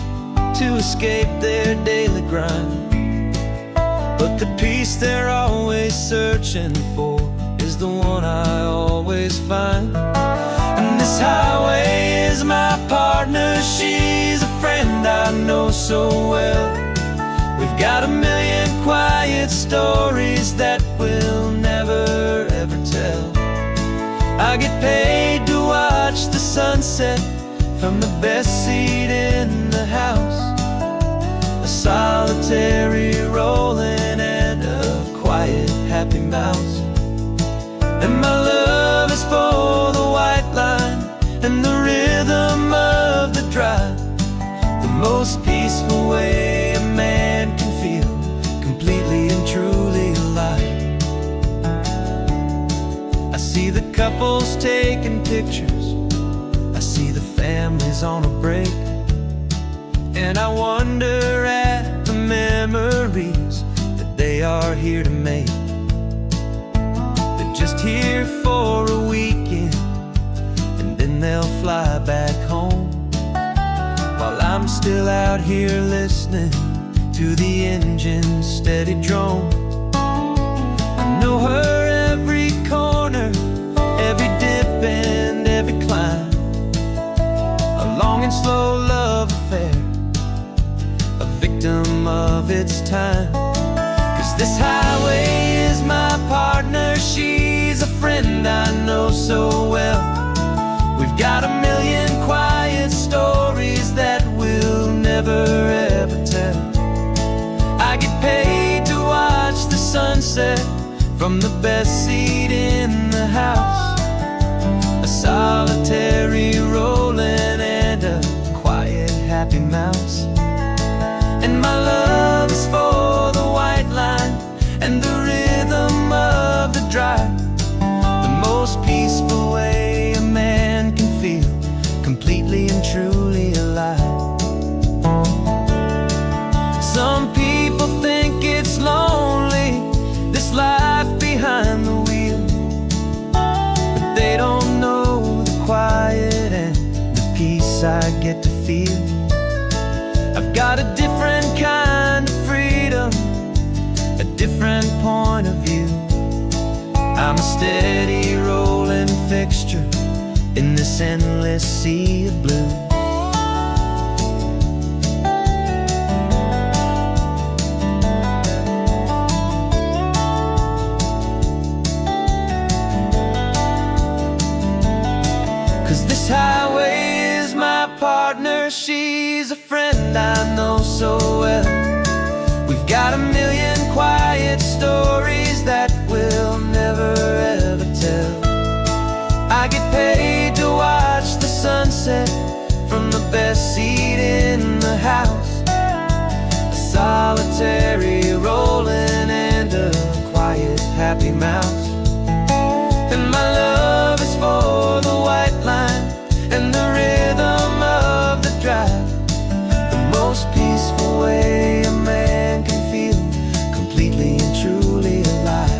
to escape their daily grind, but the peace they're always searching for is the one I always find. And this highway is my partner, she's a friend I know so well. We've got a million quiet stories that we'll never ever tell. I get paid to watch the sunset from the best seat in the house, a solitary rolling and a quiet happy mouse. And my love is for the white line and the rhythm of the drive, the most peaceful way a man can feel completely and truly alive. I see the couples taking pictures, I see the families on a break, and I wonder at the memories that they are here to make. They're just here for a weekend, and then they'll fly back home, while I'm still out here listening to the engine's steady drone. I know her every corner, every dip and every climb, a long and slow love affair, a victim of its time. 'Cause this highway is my partner, she's a friend I know so well. We've got a million quiet stories that we'll never never ever tell. I get paid to watch the sunset from the best seat in the house. A solitary rolling and a quiet happy mouse. And my love is for the white line and the rhythm of the drive. The most peaceful way a man can feel completely and truly alive. Some people think it's lonely, this life behind the wheel, but they don't know the quiet and the peace I get to feel. I've got a different kind of freedom, a different point of view. I'm a steady rolling fixture in this endless sea of blue. 'Cause this highway is my partner, she's a friend I know so well. We've got a million quiet stories that we'll never ever tell. I get paid to watch the sunset from the best seat in the house. A solitary rolling and a quiet happy mouse. And my love is for the white line and the rhythm of the drive. The most peaceful way a man can feel completely and truly alive.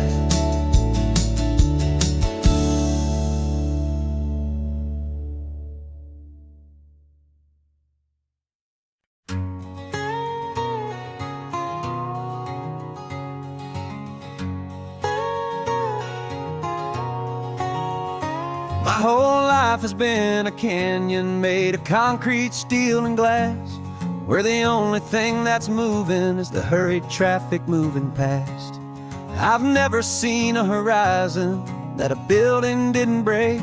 My whole life has been a canyon made of concrete, steel, and glass, where the only thing that's moving is the hurried traffic moving past. I've never seen a horizon that a building didn't break,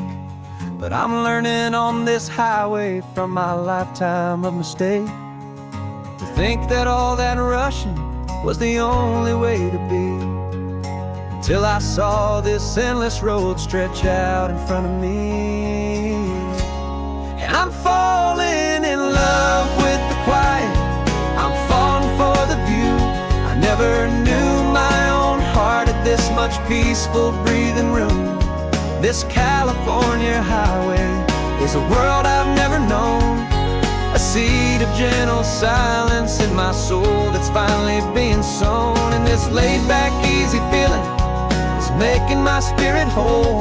but I'm learning on this highway from my lifetime of mistakes. To think that all that rushing was the only way to be, till I saw this endless road stretch out in front of me. And I'm falling in love with the quiet, I'm falling for the view. I never knew my own heart had this much peaceful breathing room. This California highway is a world I've never known, a seed of gentle silence in my soul that's finally being sown. And this laid-back, easy feeling making my spirit whole.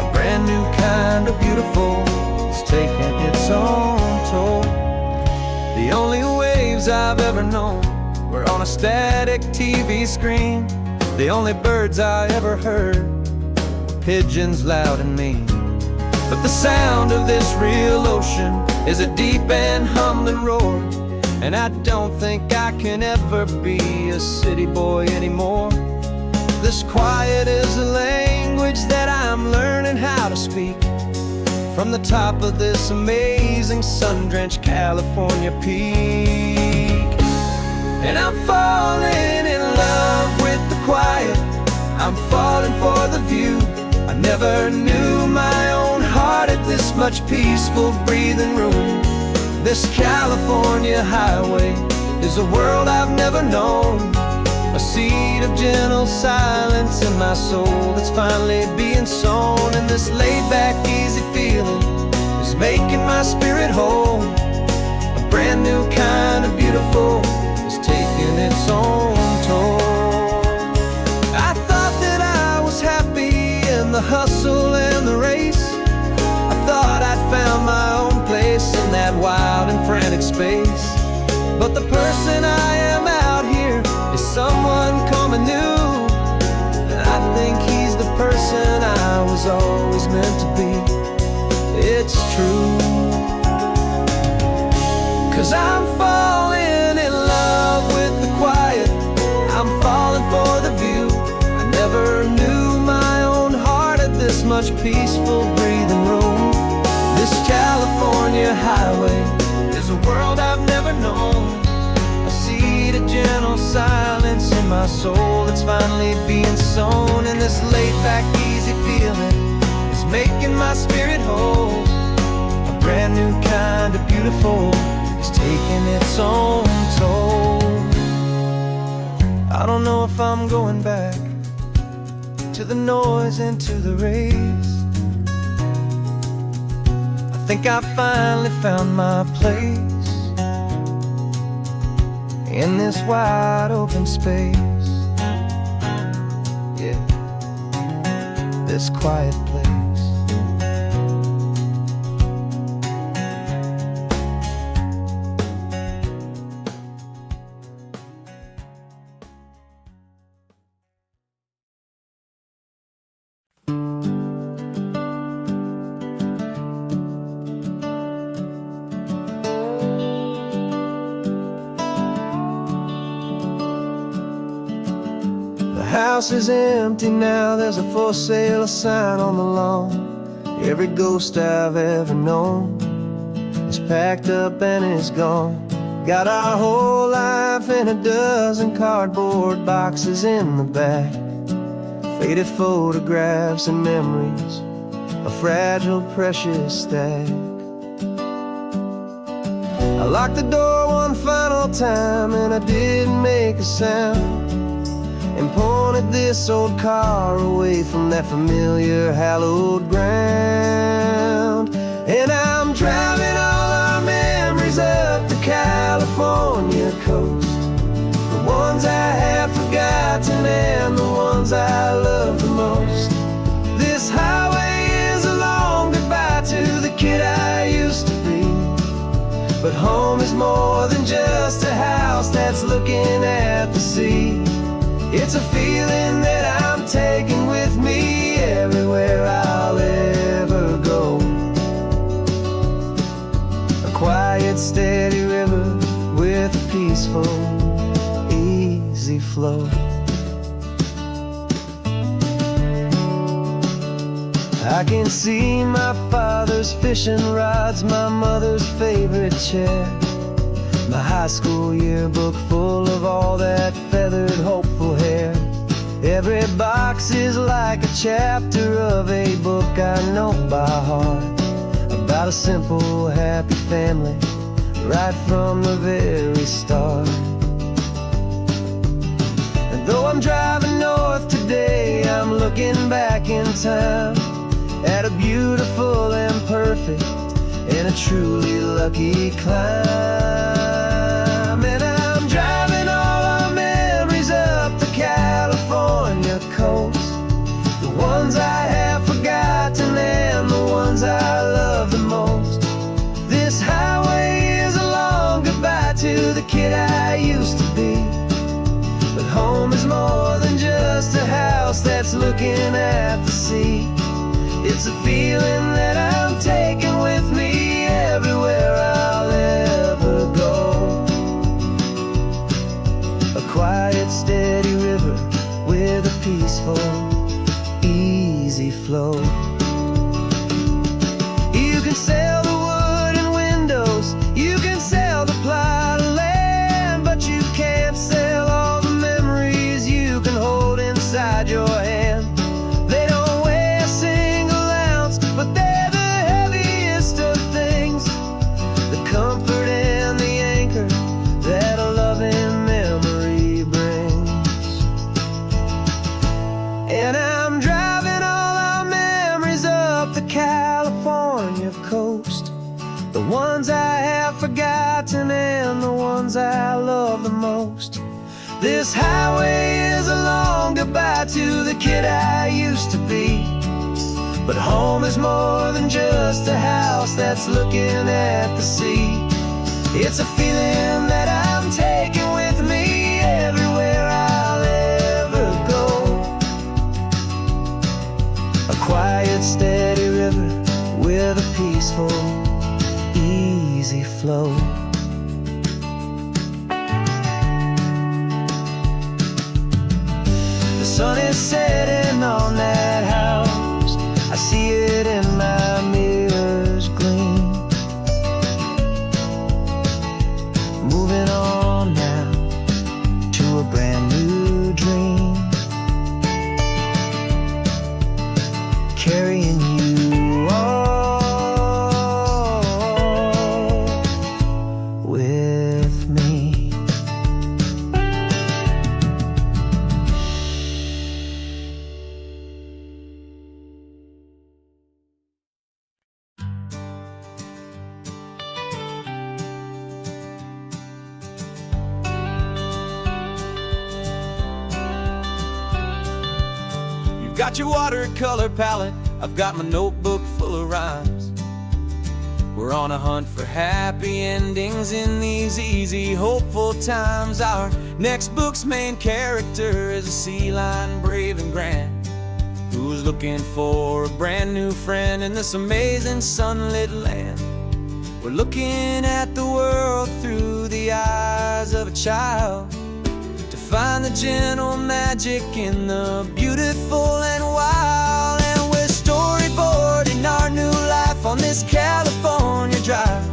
A brand new kind of beautiful is taking its own toll. The only waves I've ever known were on a static TV screen. The only birds I ever heard were pigeons loud and mean. But the sound of this real ocean is a deep and humbling roar, and I don't think I can ever be a city boy anymore. This quiet is a language that I'm learning how to speak from the top of this amazing sun-drenched California peak. And I'm falling in love with the quiet, I'm falling for the view. I never knew my own heart had this much peaceful breathing room. This California highway is a world I've never known, a seed of gentle silence in my soul that's finally being sown. And this laid-back, easy feeling is making my spirit whole. A brand new kind of beautiful is taking its own toll. I thought that I was happy in the hustle and the race. I thought I'd found my own place in that wild and frantic space. But the person I am out here is someone coming new, and I think he's the person I was always meant to be. It's true, 'cause I'm falling in love with the quiet, I'm falling for the view. I never knew my own heart had this much peaceful breathing room. This California highway is There's a world I've never known, a seed of gentle silence in my soul that's finally being sown. And this laid-back, easy feeling is making my spirit whole. A brand new kind of beautiful is taking its own toll. I don't know if I'm going back to the noise and to the race. I think I finally found my place in this wide open space. Yeah, this quiet place. The house is empty now, there's a for sale sign on the lawn. Every ghost I've ever known is packed up and is gone. Got our whole life in a dozen cardboard boxes in the back. Faded photographs and memories, a fragile, precious stack. I locked the door one final time and I didn't make a sound, and pointed this old car away from that familiar hallowed ground. And I'm driving all our memories up the California coast, the ones I have forgotten and the ones I love the most. This highway is a long goodbye to the kid I used to be, but home is more than just a house that's looking at the sea. It's a feeling that I'm taking with me everywhere I'll ever go. A quiet, steady river with a peaceful, easy flow. I can see my father's fishing rods, my mother's favorite chair, my high school yearbook full of all that feathered, hopeful hair. Every box is like a chapter of a book I know by heart, about a simple, happy family right from the very start. And though I'm driving north today, I'm looking back in time at a beautiful and perfect and a truly lucky climb. And I'm driving all our memories up the California coast, the ones I have forgotten and the ones I love the most. This highway is a long goodbye to the kid I used to be, but home is more than just a house that's looking at the sea. It's a feeling that I'm taking with me everywhere I'll ever go. A quiet, steady river with a peaceful, easy flow. You can sell the wood and windows, you can sell the plot of land, but you can't sell all the memories you can hold inside your hand. They don't weigh a single ounce, but they're the heaviest of things, the comfort and the anchor that a loving memory brings. And I'm driving all our memories up the California coast, the ones I have forgotten and the ones I love the most. This highway is a long goodbye to the kid I used to be, but home is more than just a house that's looking at the sea. It's a feeling that I'm taking with me everywhere I'll ever go. A quiet, steady river with a peaceful, easy flow. The sun is setting on that house, I see it in my mirror's gleam. got your watercolor palette, I've got my notebook full of rhymes. We're on a hunt for happy endings in these easy, hopeful times. Our next book's main character is a sea lion, brave and grand, who's looking for a brand new friend in this amazing sunlit land. We're looking at the world through the eyes of a child, to find the gentle magic in the beautiful and wild. And we're storyboarding our new life on this California drive,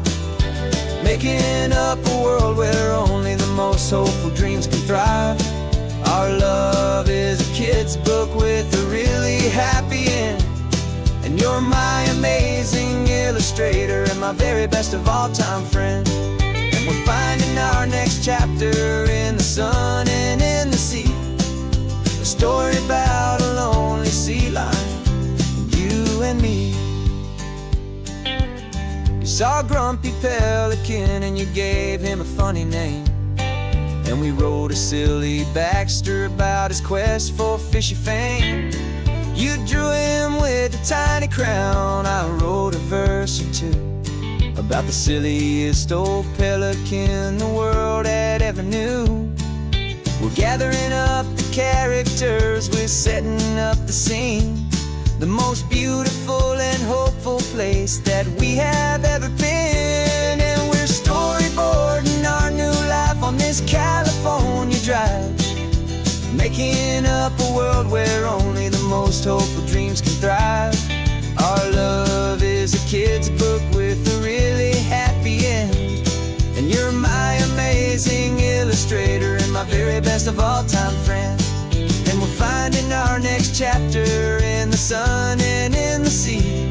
making up a world where only the most hopeful dreams can thrive. Our love is a kid's book with a really happy end, and you're my amazing illustrator and my very best of all time friend. And we're finding our next chapter in the sun and in the sea, a story about a lonely sea lion, you and me. You saw a grumpy pelican and you gave him a funny name, and we wrote a silly Baxter about his quest for fishy fame. You drew him with a tiny crown, I wrote a verse or two about the silliest old pelican the world had ever knew. We're gathering up the characters, we're setting up the scene, the most beautiful and hopeful place that we have ever been. And we're storyboarding our new life on this California drive, making up a world where only the most hopeful dreams can thrive. Our love is a kid's book with a really happy end, and you're my amazing illustrator and my very best of all time friend. And we're finding our next chapter in the sun and in the sea,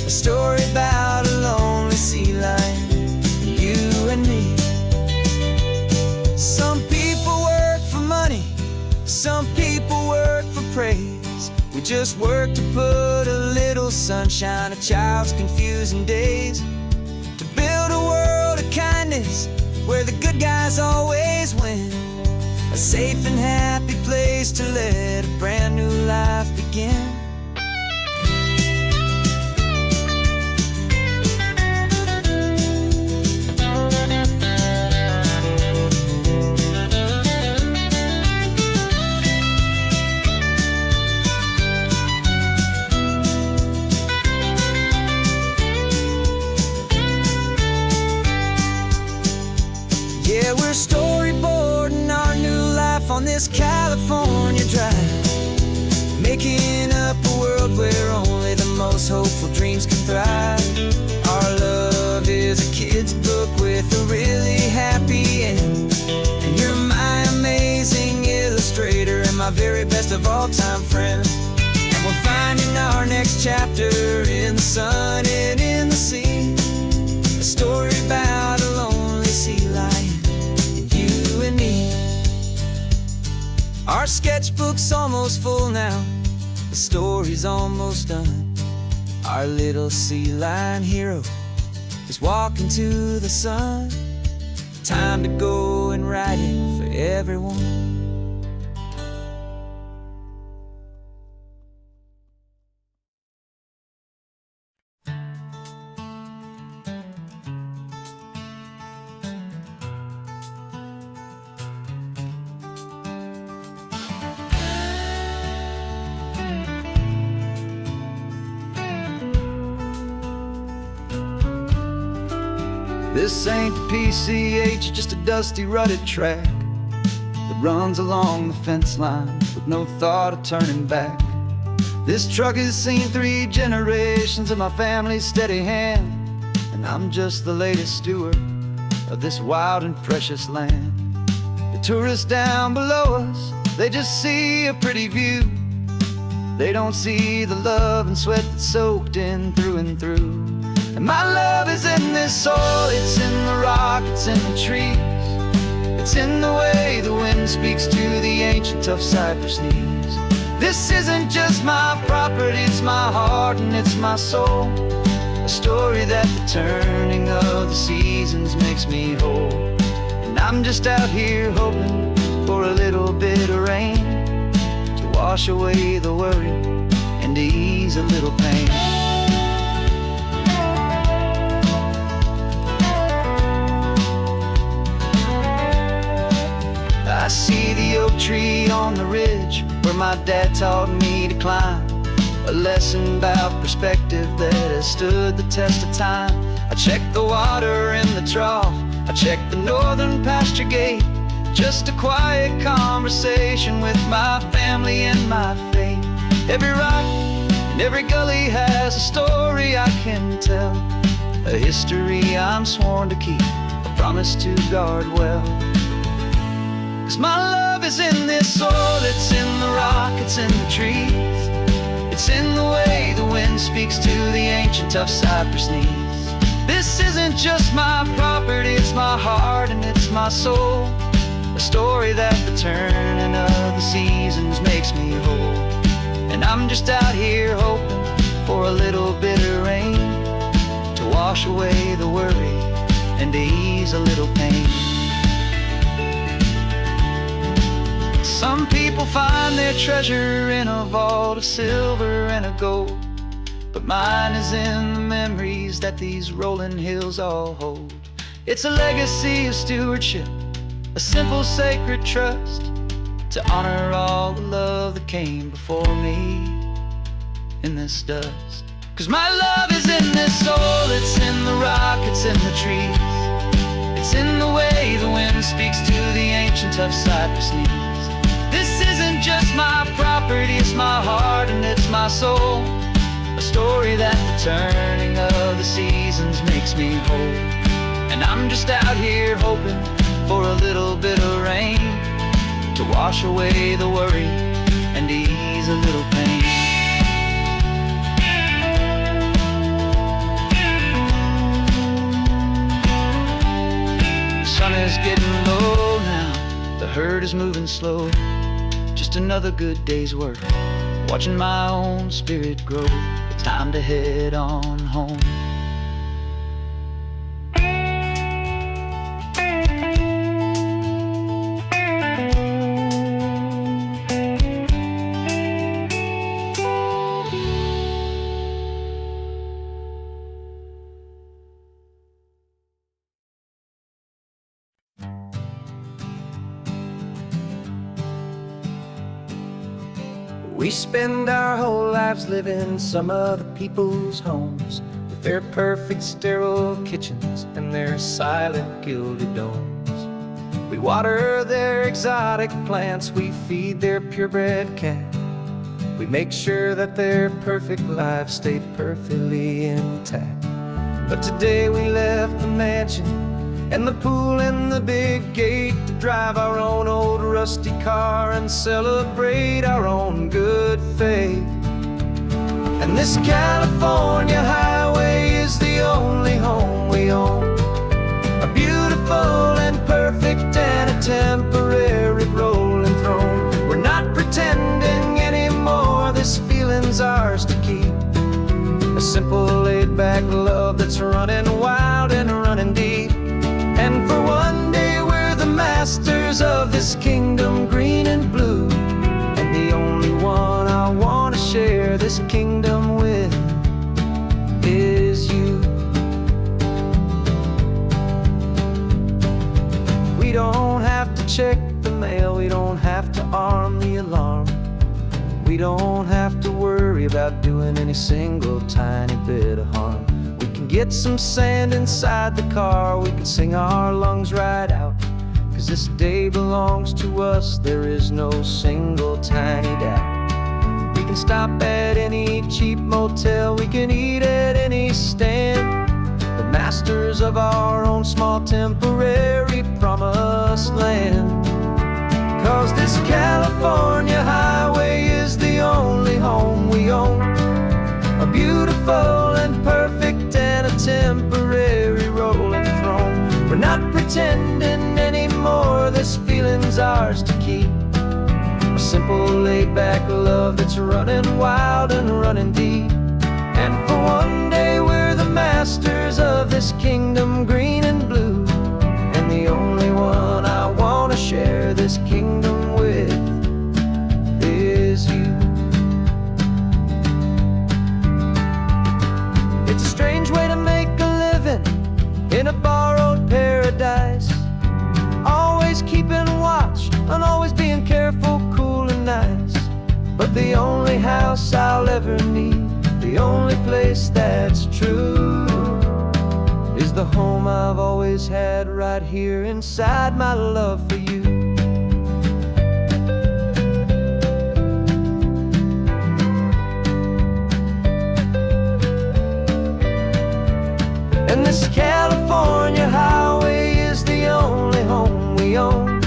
a story about a lonely sea lion, you and me. Some people work for money, some people work for praise. We just work to put a little sunshine in a child's confusing days, to build a world of kindness where the good guys always win, a safe and happy place to let a brand new life begin. Yeah, we're storyboarding our new life on this California drive, making up a world where only the most hopeful dreams can thrive. Our love is a kid's book with a really happy end, and you're my amazing illustrator and my very best of all time friend. And we're finding our next chapter in the sun and in the sea, a story about a lonely sea lion, you and me. Our sketchbook's almost full now, the story's almost done. Our little sea lion hero is walking to the sun. Time to go and write it for everyone. This ain't the PCH, just a dusty rutted track that runs along the fence line with no thought of turning back. This truck has seen 3 generations of my family's steady hand, and I'm just the latest steward of this wild and precious land. The tourists down below us, they just see a pretty view. They don't see the love and sweat that's soaked in through and through. And my love is in this soil, it's in the rock, it's in the trees. It's in the way the wind speaks to the ancient tough cypress knees. This isn't just my property, it's my heart and it's my soul. A story that the turning of the seasons makes me whole. And I'm just out here hoping for a little bit of rain to wash away the worry and to ease a little pain. I see the oak tree on the ridge where my dad taught me to climb, a lesson about perspective that has stood the test of time. I check the water in the trough, I check the northern pasture gate, just a quiet conversation with my family and my faith. Every rock and every gully has a story I can tell, a history I'm sworn to keep, a promise to guard well. 'Cause my love is in this soil, it's in the rock, it's in the trees, it's in the way the wind speaks to the ancient tough cypress knees. This isn't just my property, it's my heart and it's my soul, a story that the turning of the seasons makes me whole. And I'm just out here hoping for a little bit of rain to wash away the worry and to ease a little pain. Some people find their treasure in a vault of silver and of gold, but mine is in the memories that these rolling hills all hold. It's a legacy of stewardship, a simple sacred trust, to honor all the love that came before me in this dust. 'Cause my love is in this soul, it's in the rock, it's in the trees, it's in the way the wind speaks to the ancient tough cypress knees. This isn't just my property, it's my heart and it's my soul, a story that the turning of the seasons makes me whole. And I'm just out here hoping for a little bit of rain to wash away the worry and ease a little pain. The sun is getting low now, the herd is moving slow, just another good day's work, watching my own spirit grow. It's time to head on home. We spend our whole lives living some other people's homes, with their perfect sterile kitchens and their silent gilded domes. We water their exotic plants, we feed their purebred cat, we make sure that their perfect lives stay perfectly intact. But today we left the mansion and the pool and the big gate to drive our own old rusty car and celebrate our own good faith. And this California highway is the only home we own, a beautiful and perfect and a temporary rolling throne. We're not pretending anymore, this feeling's ours to keep, a simple laid-back love that's running wild and running deep. And for one day we're the masters of this kingdom green and blue, and the only one I want to share this kingdom with is you. We don't have to check the mail, we don't have to arm the alarm, we don't have to worry about doing any single tiny bit of harm. We can get some sand inside the car, we can sing our lungs right out, 'cause this day belongs to us, there is no single tiny doubt. We can stop at any cheap motel, we can eat at any stand, the masters of our own small temporary promised land. 'Cause this California highway is the only home we own, a beautiful and perfect and a temporary rolling throne. We're not pretending anymore, this feeling's ours to keep, a simple laid-back love that's running wild and running deep. And for one day we're the masters of this kingdom green and blue, and the only one I want to share this kingdom with is you. the only house I'll ever need, the only place that's true, is the home I've always had right here inside my love for you. And this California highway is the only home we own,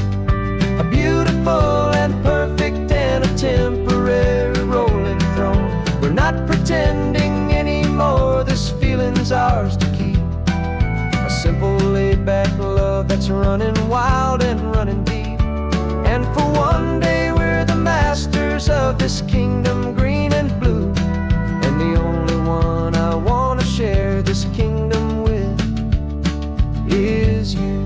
a beautiful and perfect and a temporary rolling throne. We're not pretending anymore, this feeling's ours to keep, a simple laid-back love that's running wild and running deep. And for one day we're the masters of this kingdom green and blue, and the only one I want to share this kingdom with is you.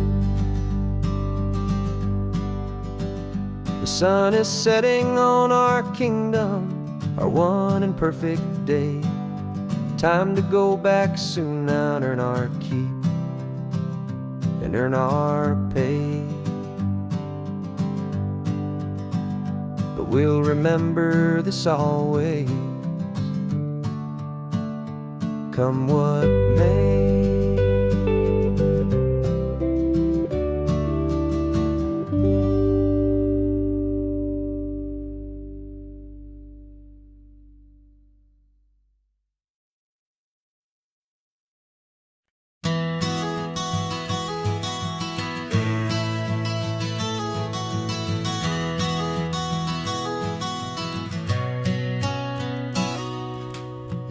The sun is setting on our kingdom, our one and perfect day. Time to go back soon now and earn our keep and earn our pay. But we'll remember this always, come what may.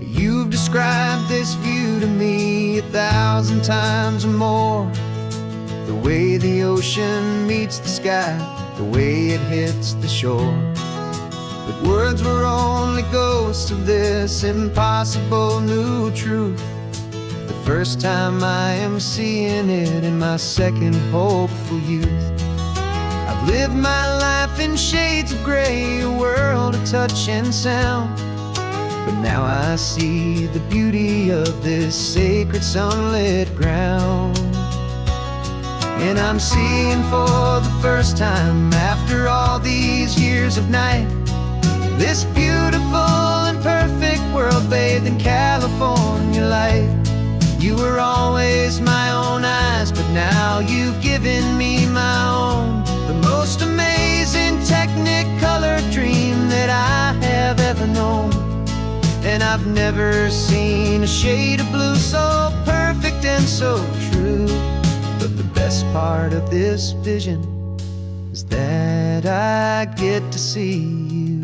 You've described this view to me 1,000 times or more, the way the ocean meets the sky, the way it hits the shore. But words were only ghosts of this impossible new truth, the first time I am seeing it in my second hopeful youth. I've lived my life in shades of gray, a world of touch and sound, but now I see the beauty of this sacred sunlit ground. And I'm seeing for the first time after all these years of night, this beautiful and perfect world bathed in California light. You were always my own eyes, but now you've given me my own, the most amazing technicolor dream that I have ever known. And I've never seen a shade of blue so perfect and so true. But the best part of this vision is that I get to see you.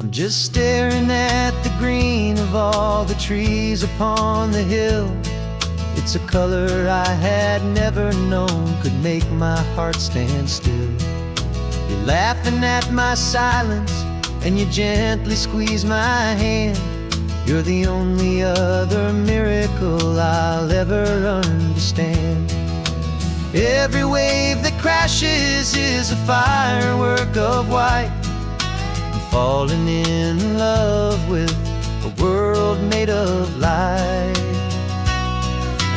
I'm just staring at the green of all the trees upon the hill. It's a color I had never known could make my heart stand still. You're laughing at my silence and you gently squeeze my hand. You're the only other miracle I'll ever understand. Every wave that crashes is a firework of white. I'm falling in love with a world made of light.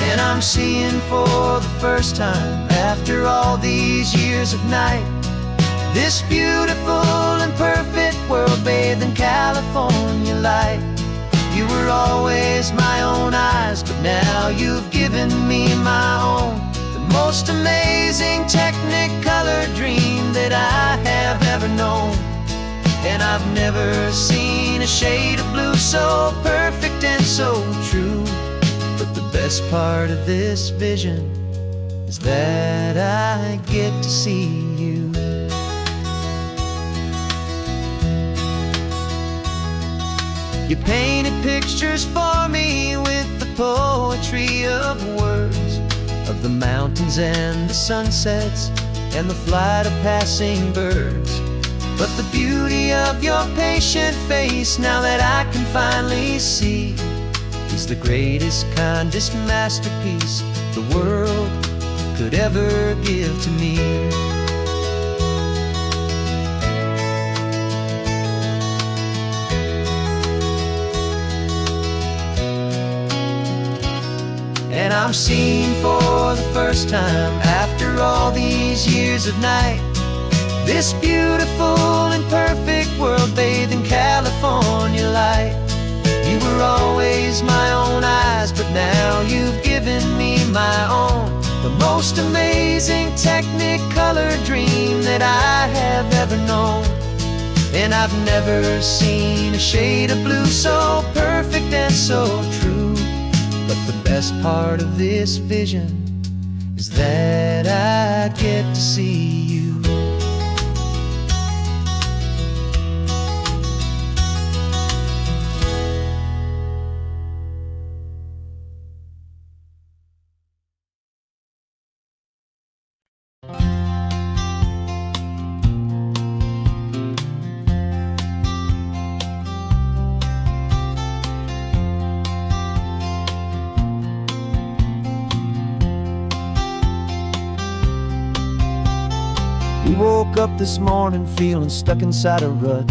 And I'm seeing for the first time after all these years of night, this beautiful and perfect world bathed in California light. You were always my own eyes, but now you've given me my own, the most amazing technicolor dream that I have ever known. And I've never seen a shade of blue so perfect and so true. But the best part of this vision is that I get to see you. You painted pictures for me with the poetry of words, of the mountains and the sunsets and the flight of passing birds. But the beauty of your patient face, now that I can finally see, is the greatest, kindest masterpiece the world could ever give to me. I'm seeing for the first time, after all these years of night, this beautiful and perfect world bathed in California light. You were always my own eyes, but now you've given me my own, the most amazing technicolor dream that I have ever known. And I've never seen a shade of blue so perfect and so true. But the best part of this vision is that I get to see you. We woke up this morning feeling stuck inside a rut.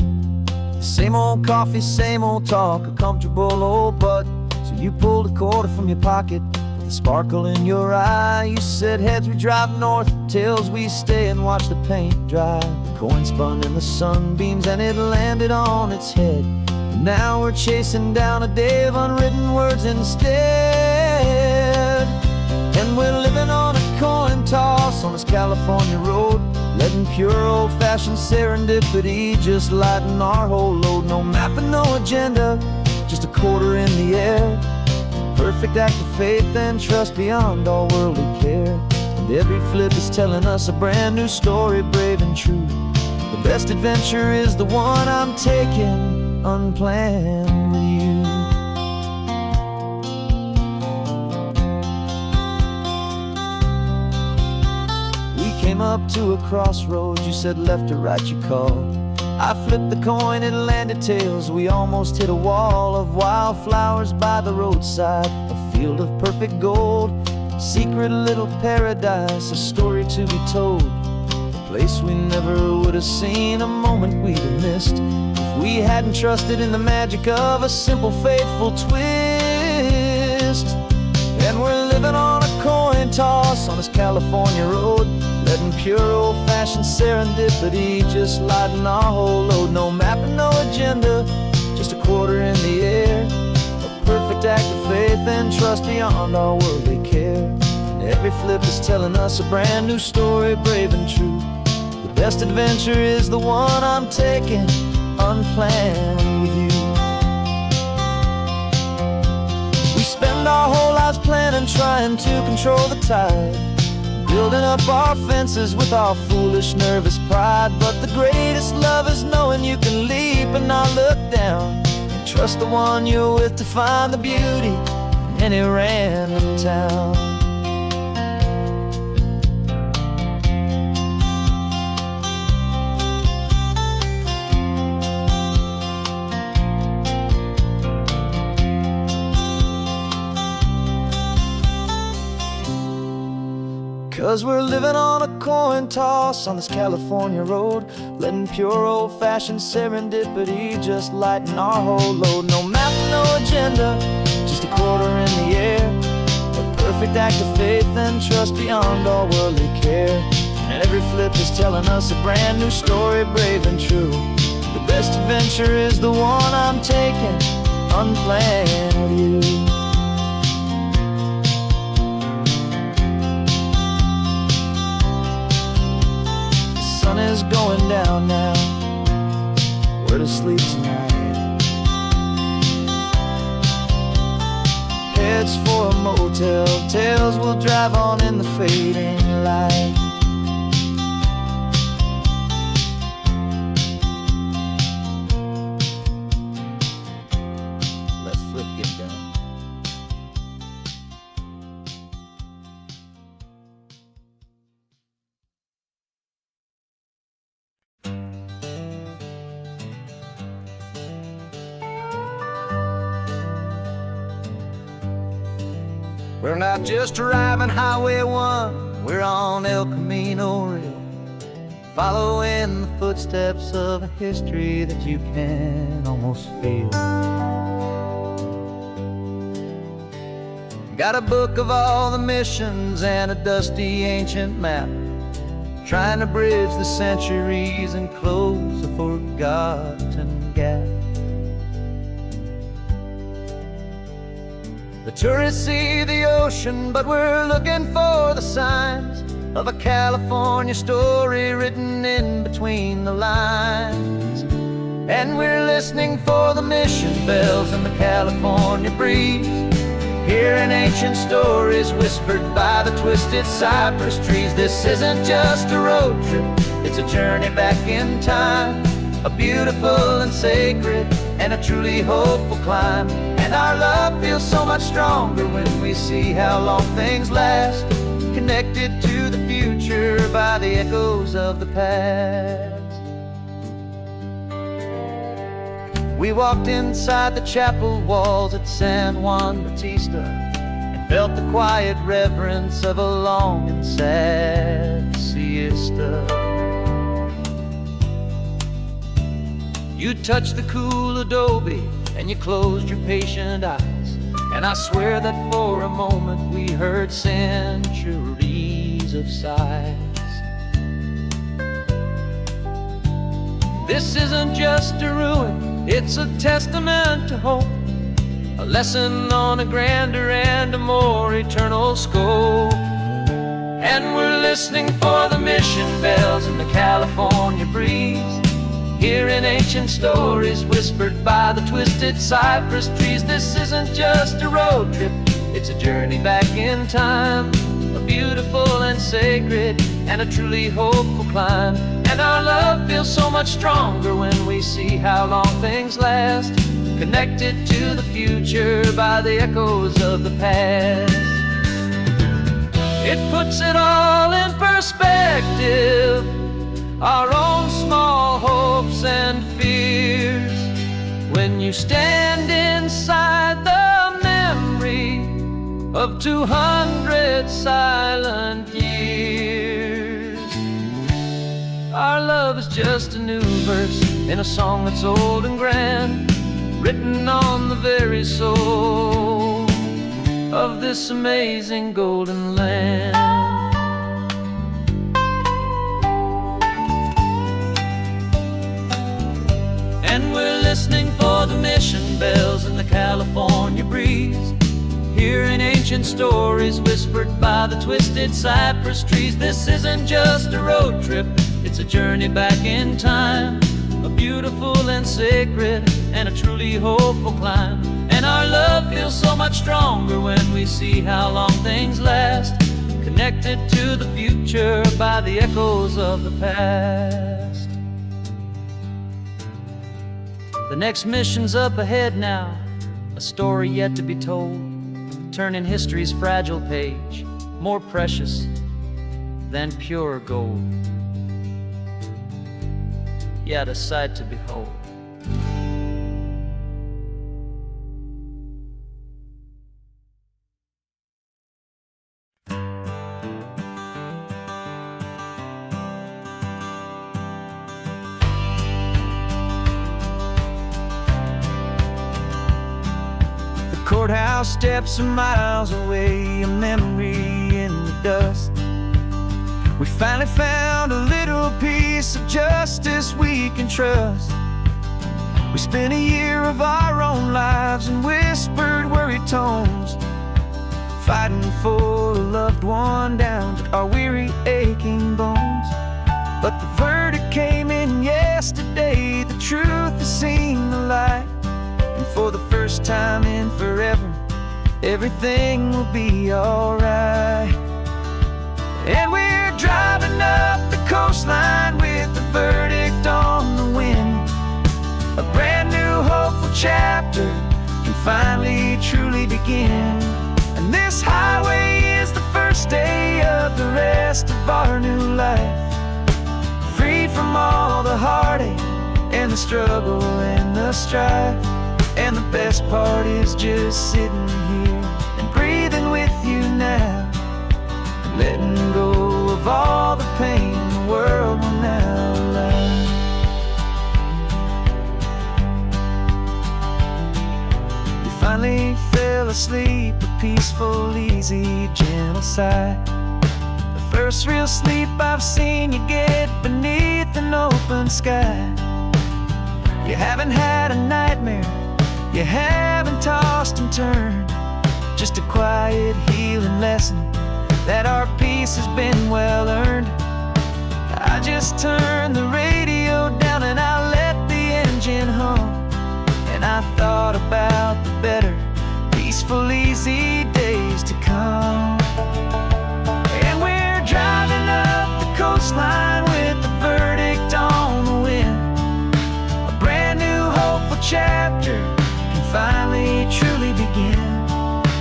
Same old coffee, same old talk, a comfortable old butt. So you pulled a quarter from your pocket with a sparkle in your eye. You said heads we drive north, tails we stay and watch the paint dry. The coin spun in the sunbeams and it landed on its head. And now we're chasing down a day of unwritten words instead. And we're living on a coin toss on this California road, letting pure old-fashioned serendipity just lighten our whole load. No map and no agenda, just a quarter in the air. Perfect act of faith and trust beyond all worldly care. And every flip is telling us a brand new story, brave and true. The best adventure is the one I'm taking unplanned with you. Came up to a crossroads, you said left or right you called. I flipped the coin, it landed tails. We almost hit a wall of wildflowers by the roadside, a field of perfect gold, secret little paradise, a story to be told, a place we never would have seen, a moment we'd have missed if we hadn't trusted in the magic of a simple faithful twist. And we're living on a coin toss on this California road, letting pure old-fashioned serendipity just lighten our whole load. No map and no agenda, just a quarter in the air. A perfect act of faith and trust beyond our worldly care. And every flip is telling us a brand new story, brave and true. The best adventure is the one I'm taking unplanned with you. We spend our whole lives planning, trying to control the tide, building up our fences with our foolish, nervous pride. But the greatest love is knowing you can leap and not look down, and trust the one you're with to find the beauty in any random town. 'Cause we're living on a coin toss on this California road, letting pure old-fashioned serendipity just lighten our whole load. No map, no agenda, just a quarter in the air. A perfect act of faith and trust beyond all worldly care. And every flip is telling us a brand new story, brave and true. The best adventure is the one I'm taking unplanned with you. Is going down now, where to sleep tonight? Heads for a motel, tails will drive on in the fading light. Let's flip get down. We're not just driving Highway 1, we're on El Camino Real, following the footsteps of a history that you can almost feel. Got a book of all the missions and a dusty ancient map, trying to bridge the centuries and close a forgotten gap. The tourists see the ocean, but we're looking for the signs of a California story written in between the lines. And we're listening for the mission bells and the California breeze, hearing ancient stories whispered by the twisted cypress trees. This isn't just a road trip, it's a journey back in time, a beautiful and sacred and a truly hopeful climb. And our love feels so much stronger when we see how long things last, connected to the future by the echoes of the past. We walked inside the chapel walls at San Juan Bautista and felt the quiet reverence of a long and sad siesta. You touched the cool adobe and you closed your patient eyes, and I swear that for a moment we heard centuries of sighs. This isn't just a ruin, it's a testament to hope, a lesson on a grander and a more eternal scope. And we're listening for the mission bells in the California breeze, hearing ancient stories whispered by the twisted cypress trees. This isn't just a road trip, it's a journey back in time, a beautiful and sacred and a truly hopeful climb. And our love feels so much stronger when we see how long things last, connected to the future by the echoes of the past. It puts it all in perspective, our own small hopes and fears, when you stand inside the memory of 200 silent years. Our love is just a new verse in a song that's old and grand, written on the very soul of this amazing golden land. And we're listening for the mission bells in the California breeze, hearing ancient stories whispered by the twisted cypress trees. This isn't just a road trip, it's a journey back in time, a beautiful and sacred and a truly hopeful climb. And our love feels so much stronger when we see how long things last, connected to the future by the echoes of the past. The next mission's up ahead now, a story yet to be told, turning history's fragile page more precious than pure gold. Yet a sight to behold. Courthouse steps are miles away, a memory in the dust. We finally found a little piece of justice we can trust. We spent a year of our own lives in whispered, worried tones, fighting for a loved one down to our weary, aching bones. But the verdict came in yesterday, the truth has seen the light. And for the first time in forever, everything will be alright. And we're driving up the coastline with the verdict on the wind. A brand new hopeful chapter can finally truly begin. And this highway is the first day of the rest of our new life, free from all the heartache and the struggle and the strife. And the best part is just sitting here and breathing with you now, and letting go of all the pain the world will now allow. We finally fell asleep peaceful, easy, gentle side. The first real sleep I've seen you get beneath an open sky. You haven't had a nightmare, you haven't tossed and turned. Just a quiet, healing lesson that our peace has been well earned. I just turn the radio down and I let the engine hum, and I thought about the better, peaceful, easy days to come. And we're driving up the coastline with the verdict on the wind. A brand new hopeful chapter can finally truly begin.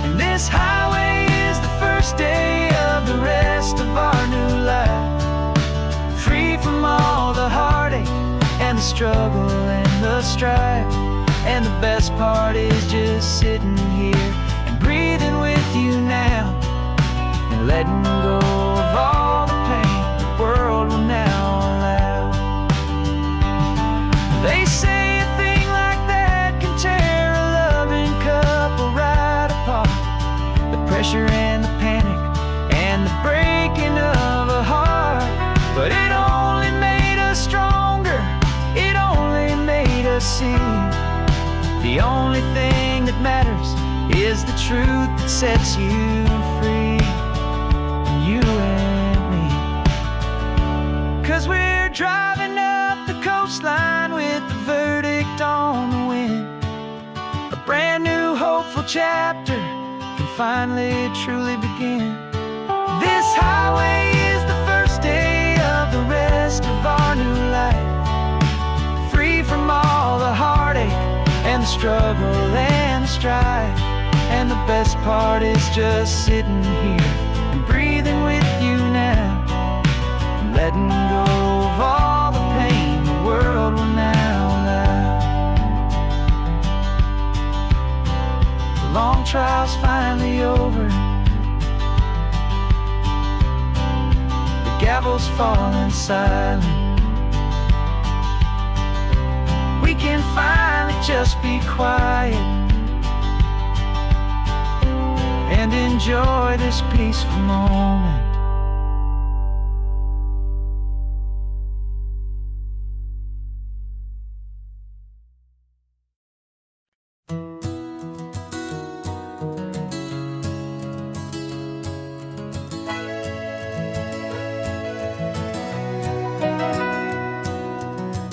And this highway is the first day of the rest of our new life, free from all the heartache and the struggle and the strife. And the best part is just sitting here and breathing with you now, and letting go of all the pain the world will now allow. They say a thing like that can tear a loving couple right apart. The pressure and the panic and the breaking of a heart. But it only made us stronger, it only made us see the only thing that matters is the truth that sets you free, you and me. 'Cause we're driving up the coastline with the verdict on the wind. A brand new hopeful chapter can finally truly begin. This highway is the first day of the rest of our new life, free from all the heartache and the struggle and the strife. And the best part is just sitting here and breathing with you now, and letting go of all the pain the world will now allow. The long trial's finally over, the gavel's falling silent. We can finally just be quiet and enjoy this peaceful moment.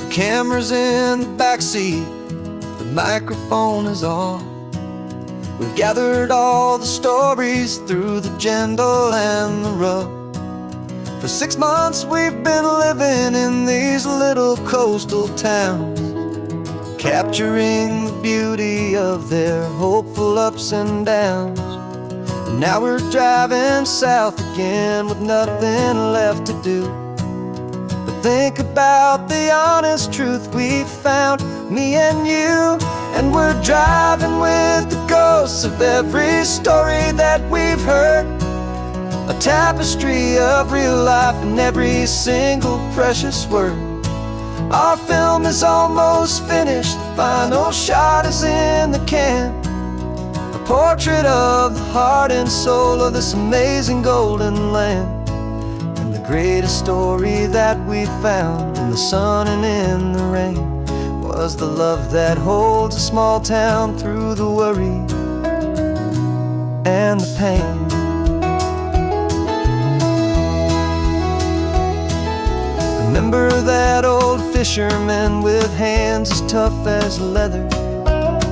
Camera's in the backseat, the microphone is on. We've gathered all the stories through the gentle and the rough. For 6 months we've been living in these little coastal towns, capturing the beauty of their hopeful ups and downs. And now we're driving south again with nothing left to do. Think about the honest truth we found, me and you. And we're driving with the ghosts of every story that we've heard, a tapestry of real life in every single precious word. Our film is almost finished, the final shot is in the can, a portrait of the heart and soul of this amazing golden land. Greatest story that we found in the sun and in the rain was the love that holds a small town through the worry and the pain. Remember that old fisherman with hands as tough as leather?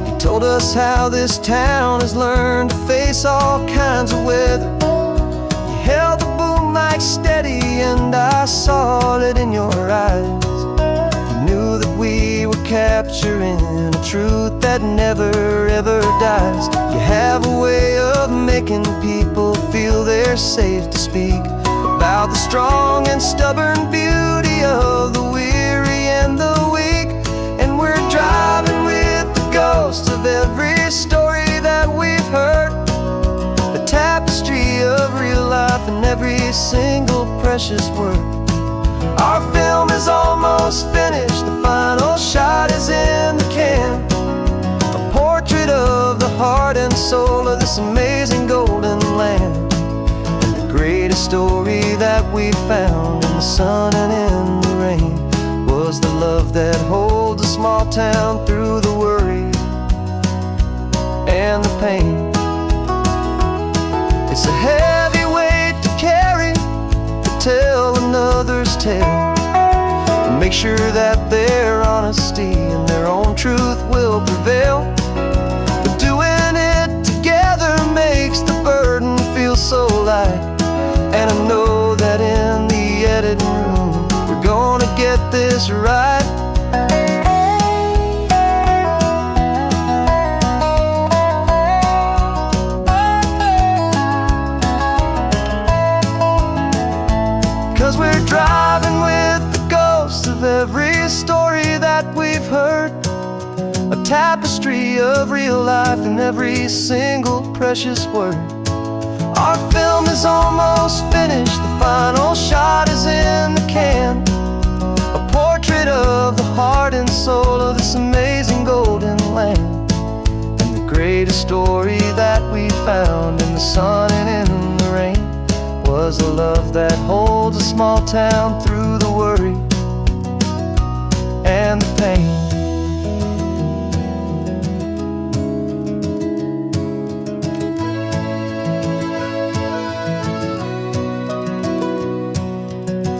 He told us how this town has learned to face all kinds of weather. You held the boom mic steady and I saw it in your eyes. You knew that we were capturing a truth that never ever dies. You have a way of making people feel they're safe to speak about the strong and stubborn beauty of the weary and the weak. And we're driving with the ghosts of every story that we've heard, the tapestry of real life in every single precious word. Our film is almost finished, the final shot is in the can, a portrait of the heart and soul of this amazing story that we found in the sun and in the rain was the love that holds a small town through the worry and the pain. It's a heavy weight to carry, to tell another's tale, and make sure that their honesty and their own truth will prevail. But doing it together makes the burden feel so light, and I know that in the editing room we're gonna get this right. 'Cause we're driving with the ghosts of every story that we've heard, a tapestry of real life in every single precious word. Our film is almost finished, the final shot is in the can, a portrait of the heart and soul of this amazing golden land. And the greatest story that we found in the sun and in the rain was a love that holds a small town through the worry and the pain.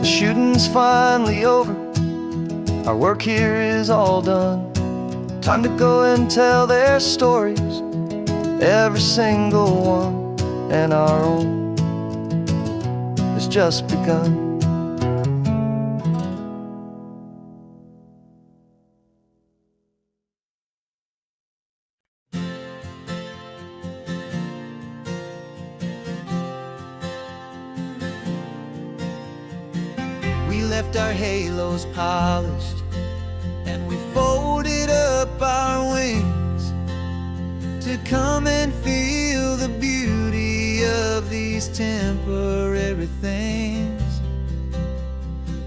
The shooting's finally over, our work here is all done. Time to go and tell their stories, every single one, and our own has just begun. We left our halos polished, and we folded up our wings to come and feel the beauty of these temporary things.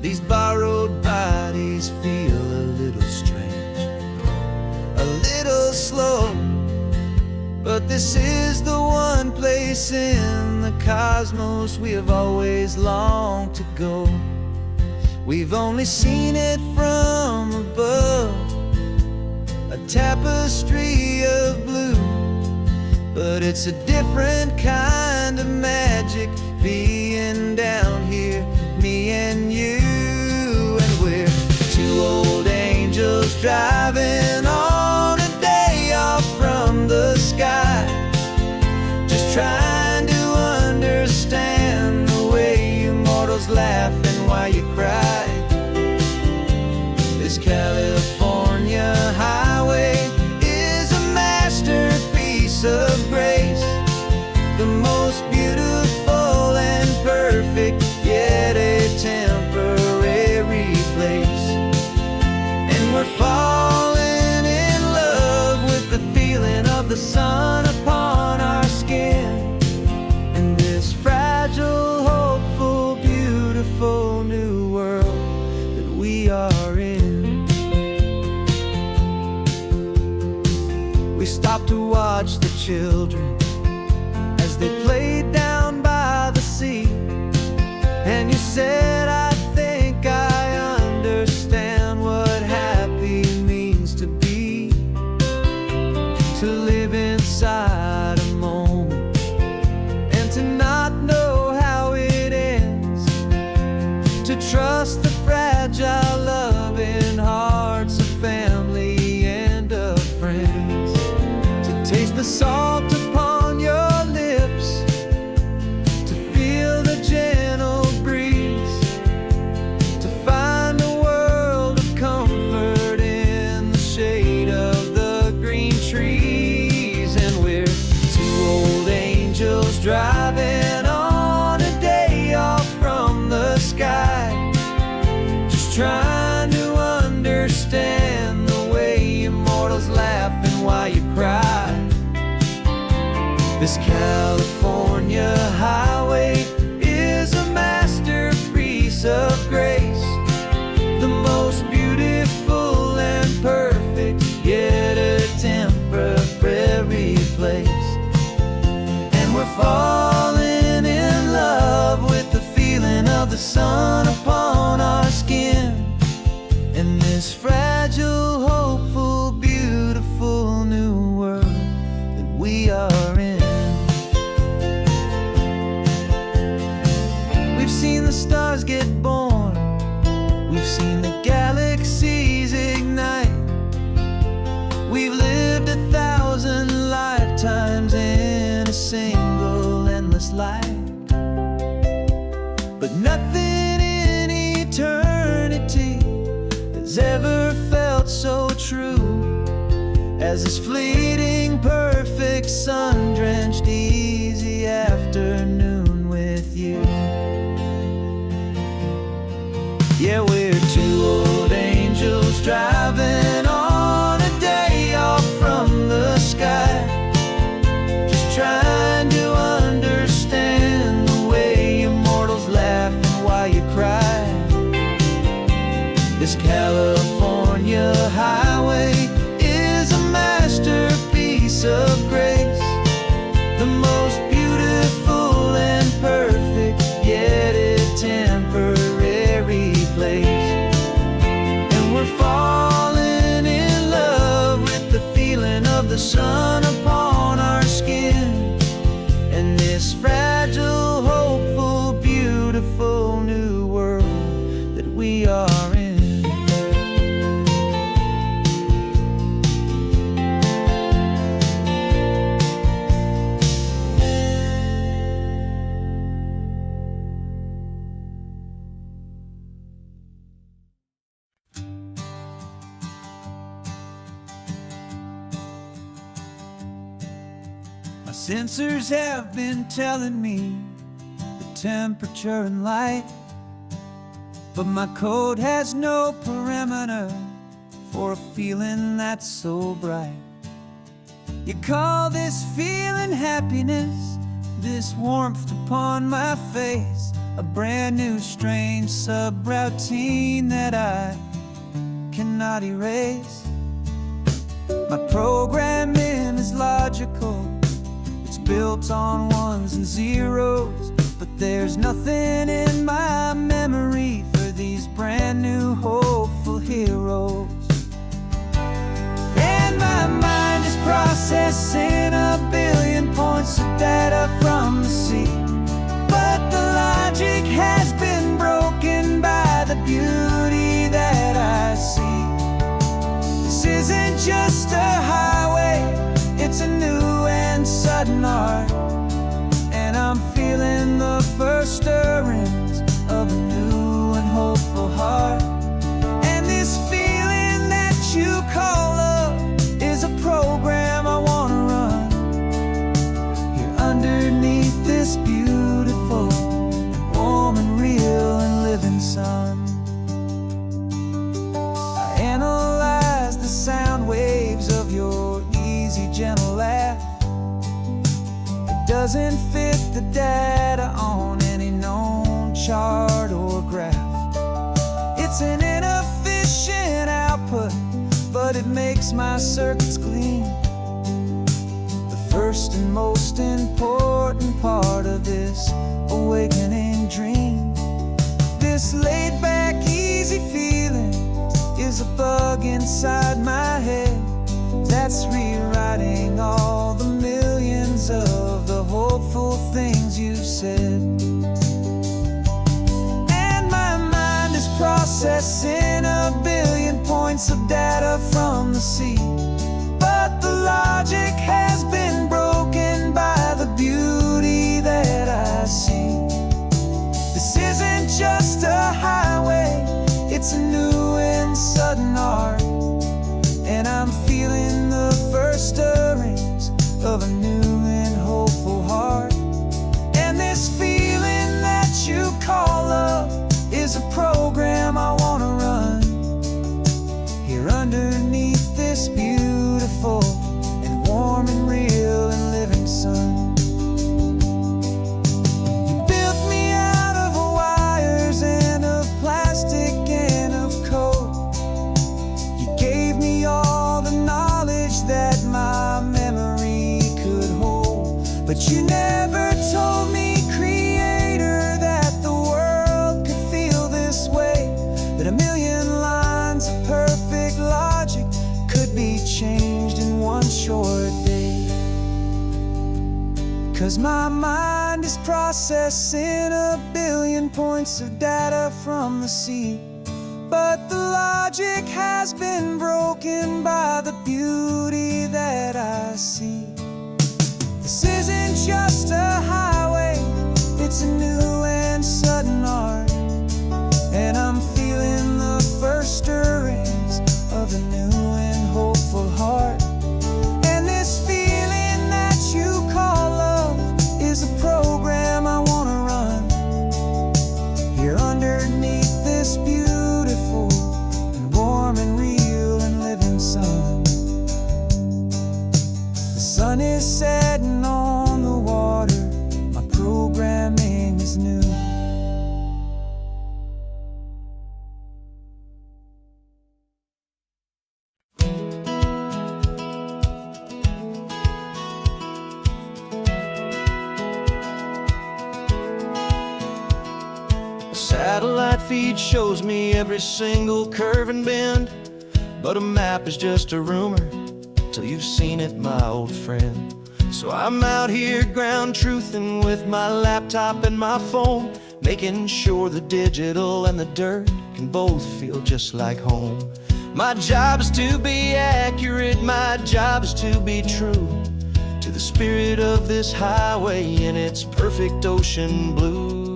These borrowed bodies feel a little strange, a little slow, but this is the one place in the cosmos we have always longed to go. We've only seen it from above, a tapestry of blue, but it's a different kind of magic being down here, me and you. And we're two old angels driving on a day off from the sky, just trying to understand the way you mortals laugh and why you cry. This California highway is a masterpiece of grace, the most beautiful and perfect, yet a temporary place. And we're falling in love with the feeling of the sun upon our skin, in this fragile, hopeful, beautiful new world that we are in. We stopped to watch the children as they played down by the sea, and you said, I think I understand what happy means to be, to live inside a moment and to not know how it ends, to trust the fragile loving hearts of family and of friends, to taste the salt upon your lips, to feel the gentle breeze, to find a world of comfort in the shade of the green trees. And we're two old angels driving on a day off from the sky, just trying to understand the way immortals laugh and why you cry. This California highway is a masterpiece of grace, the most beautiful and perfect, yet a temporary place. And we're falling in love with the has ever felt so true as this fleeting, perfect, sun-drenched, easy afternoon with you. Yeah, we're two old angels driving on a day off from the sky, just trying to understand the way you mortals laugh and why you cry. This California highway is a masterpiece of grace, the most beautiful and perfect, yet a temporary place. And we're falling in love with the feeling of the sun upon our skin, and this fragile, hopeful, beautiful new world that we are in. My sensors have been telling me the temperature and light, but my code has no perimeter for a feeling that's so bright. You call this feeling happiness, this warmth upon my face, a brand new strange subroutine that I cannot erase. My programming is logical, it's built on ones and zeros, but there's nothing in my memory for these brand new hopeful heroes. And my mind is processing a billion points of data from the sea, but the logic has been broken by the beauty that I see. This isn't just a highway, it's a new and sudden art, and I'm feeling the first stirrings of a new and hopeful heart. And this feeling that you call love is a program I want to run here underneath this beautiful and warm and real and living sun. I analyze the sound waves of your easy, gentle laugh. It doesn't fit the data on any known chart or graph. It's an inefficient output, but it makes my circuits clean. The first and most important part of this awakening dream. This laid-back, easy feeling is a bug inside my head that's rewriting all the millions of the hopeful things you've said. And my mind is processing a billion points of data from the sea, but the logic has been broken by the beauty that I see. This isn't just a highway, it's a new and sudden art, and I'm feeling the first stirrings of a new and hopeful heart. And this feeling that you call love is a program I want to run here underneath this beautiful and warm and real and living sun. You built me out of wires and of plastic and of code. You gave me all the knowledge that my memory could hold, but you never told me, Creator, that the world could feel this way, that a million lines of perfect logic could be changed in one short day. 'Cause my mind is processing a billion points of data from the sea, but the logic has been broken by the beauty that I see. This isn't just a highway, it's a new and sudden art, and I'm feeling the first stirring feed shows me every single curve and bend, but a map is just a rumor till you've seen it, my old friend. So I'm out here ground truthing with my laptop and my phone, making sure the digital and the dirt can both feel just like home. My job is to be accurate, my job is to be true to the spirit of this highway in its perfect ocean blue.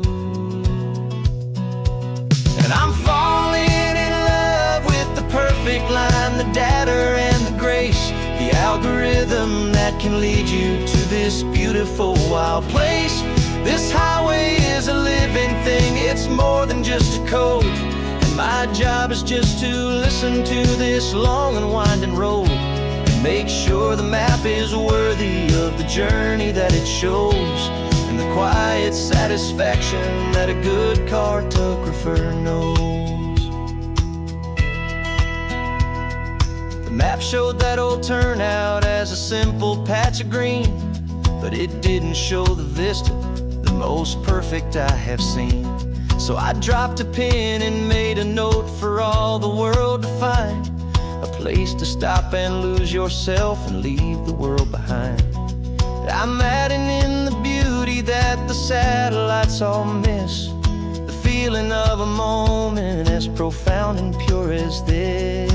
And I'm falling in love with the perfect line, the data and the grace, the algorithm that can lead you to this beautiful wild place. This highway is a living thing, it's more than just a code. And my job is just to listen to this long and winding road and make sure the map is worthy of the journey that it shows, and the quiet satisfaction that a good cartographer knows. The map showed that old turnout as a simple patch of green, but it didn't show the vista, the most perfect I have seen. So I dropped a pin and made a note for all the world to find, a place to stop and lose yourself and leave the world behind. I'm adding in the beauty that the satellites all miss, the feeling of a moment as profound and pure as this.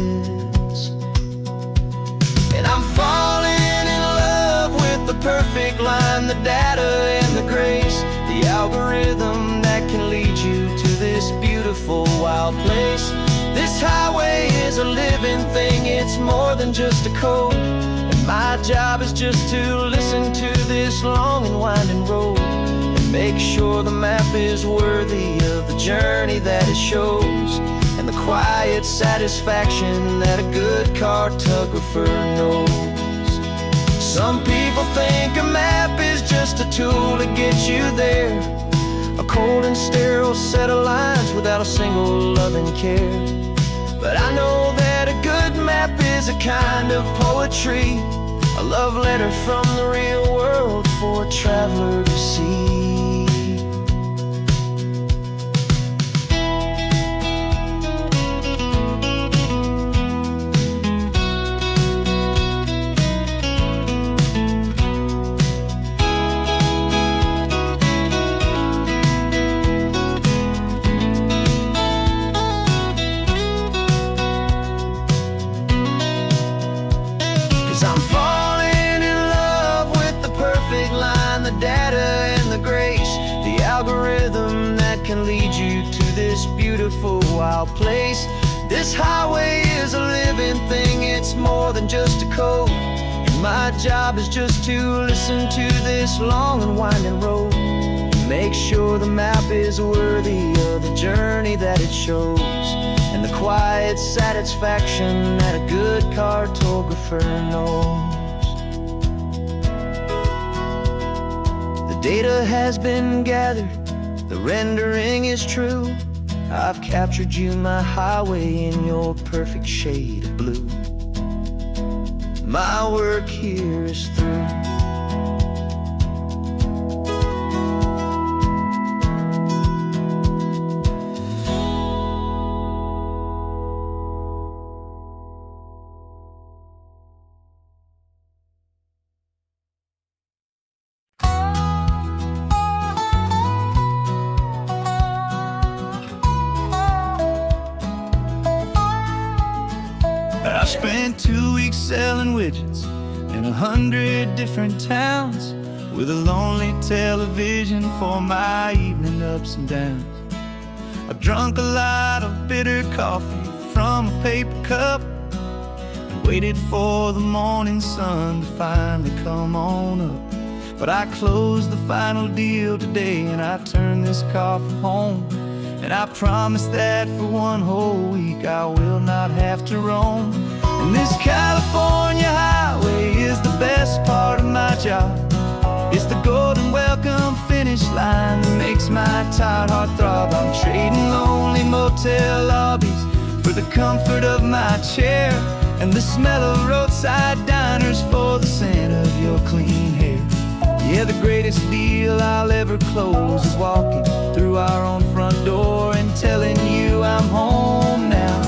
And I'm falling in love with the perfect line, the data and the grace, the algorithm that can lead you to this beautiful wild place. This highway is a living thing, it's more than just a code. And my job is just to listen to this long and winding road and make sure the map is worthy of the journey that it shows, and the quiet satisfaction that a good cartographer knows. Some people think a map is just a tool to get you there, a cold and sterile set of lines without a single loving care. But I know that a good map is a kind of poetry, a love letter from the real world for a traveler to see. 'Cause I'm falling in love with the perfect line, the data and the grace, the algorithm that can lead you to this beautiful wild place. This highway is a living thing, it's more than just a code. And my job is just to listen to this long and winding road and make sure the map is worthy of the journey that it shows, and the quiet satisfaction that a good cartographer knows. The data has been gathered, the rendering is true. I've captured you, my highway, in your perfect shade of blue. My work here is through. I spent 2 weeks selling widgets in 100 different towns, with a lonely television for my evening ups and downs. I've drunk a lot of bitter coffee from a paper cup and waited for the morning sun to finally come on up. But I closed the final deal today and I turned this car from home. And I promise that for one whole week I will not have to roam. And this California highway is the best part of my job. It's the golden welcome finish line that makes my tired heart throb. I'm trading lonely motel lobbies for the comfort of my chair, and the smell of roadside diners for the scent of your clean hair. Yeah, the greatest deal I'll ever close is walking through our own front door and telling you I'm home now,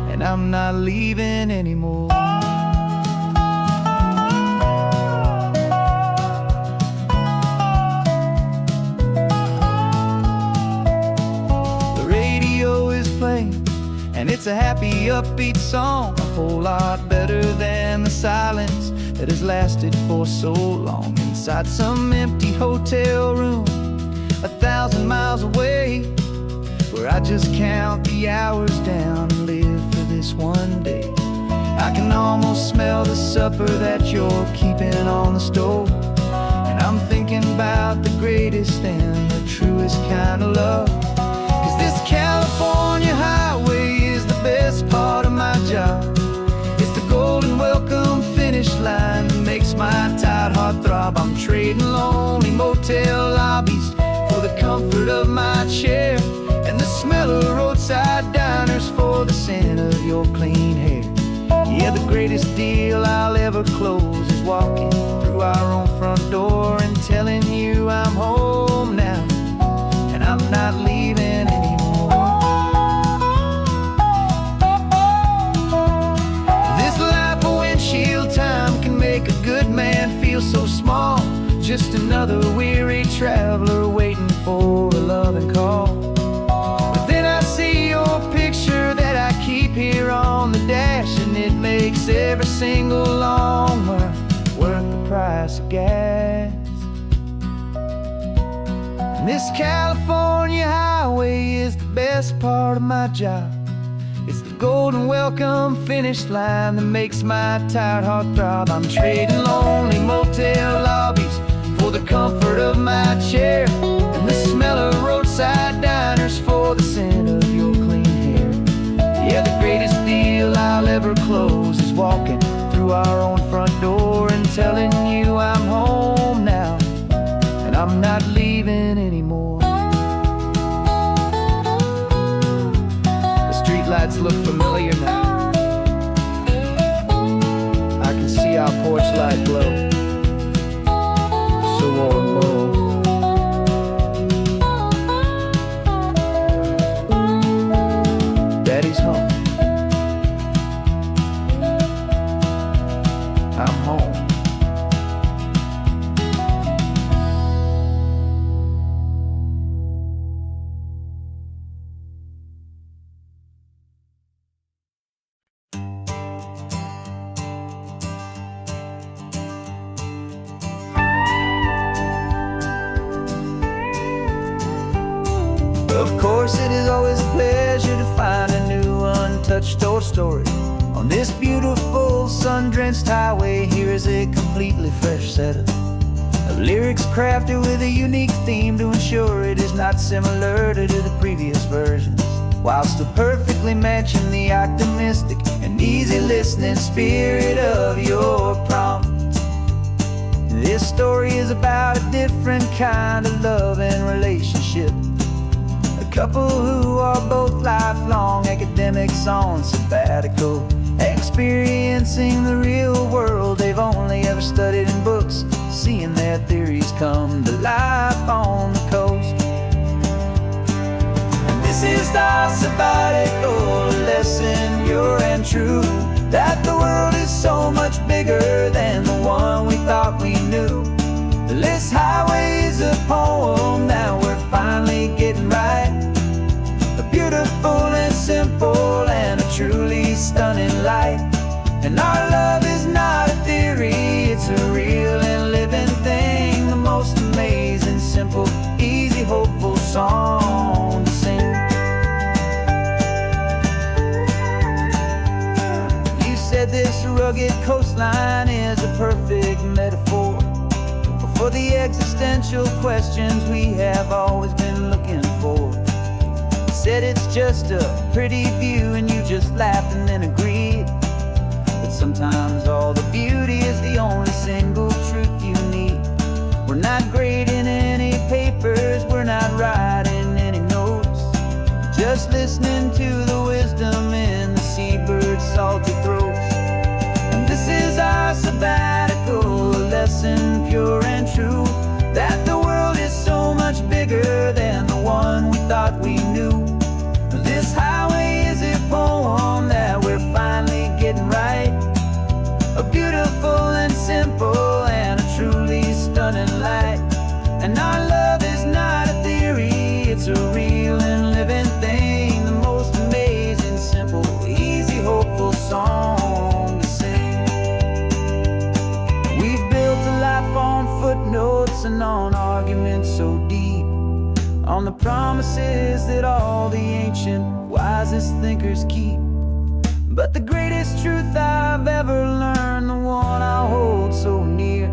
and I'm not leaving anymore. The radio is playing, and it's a happy, upbeat song, a whole lot better than the silence that has lasted for so long. Inside some empty hotel room 1,000 miles away, where I just count the hours down and live for this one day. I can almost smell the supper that you're keeping on the stove, and I'm thinking about the greatest and the truest kind of love. 'Cause this California highway is the best part of my job. It's the golden welcome finish line that makes my tired heart throb. I'm trading lonely motel lobbies for the comfort of my chair, and the smell of roadside diners for the scent of your clean hair. Yeah, the greatest deal I'll ever close is walking through our own front door and telling you I'm home now, and I'm not leaving anymore. This life of windshield time can make a good man feel so small, just another weary traveler waiting for a loving call. But then I see your picture that I keep here on the dash, and it makes every single long mile worth the price of gas. And this California highway is the best part of my job. It's the golden welcome finish line that makes my tired heart throb. I'm trading lonely motel lobbies for the comfort of my chair, and the smell of roadside diners for the scent of your clean hair. Yeah, the greatest deal I'll ever close is walking through our own front door and telling you I'm home now, and I'm not leaving anymore. The streetlights look familiar now. I can see our porch light glow, so warm, low. Daddy's home. I'm home. Of course, it is always a pleasure to find a new untouched old story. On this beautiful sun-drenched highway, here is a completely fresh set of lyrics crafted with a unique theme to ensure it is not similar to the previous versions, while still perfectly matching the optimistic and easy listening spirit of your prompt. This story is about a different kind of love and relationship. A couple who are both lifelong academics on sabbatical, experiencing the real world they've only ever studied in books, seeing their theories come to life on the coast. And this is our sabbatical lesson, pure and true, that the world is so much bigger than the one we thought we knew. This highway is a poem that we're finally getting right, a beautiful and simple and a truly stunning light. And our love is not a theory, it's a real and living thing, the most amazing, simple, easy, hopeful song to sing. You said this rugged coastline is a perfect metaphor for the existential questions we have always been looking for. Said it's just a pretty view, and you just laughed and then agreed. But sometimes all the beauty is the only single truth you need. We're not grading any papers, we're not writing any notes, just listening to the wisdom in the seabird's salty throats. And this is our sabbatical lesson, pure and true, that the world is so much bigger than the one we thought we knew. building on arguments so deep, on the promises that all the ancient, wisest thinkers keep. But the greatest truth I've ever learned, the one I hold so near,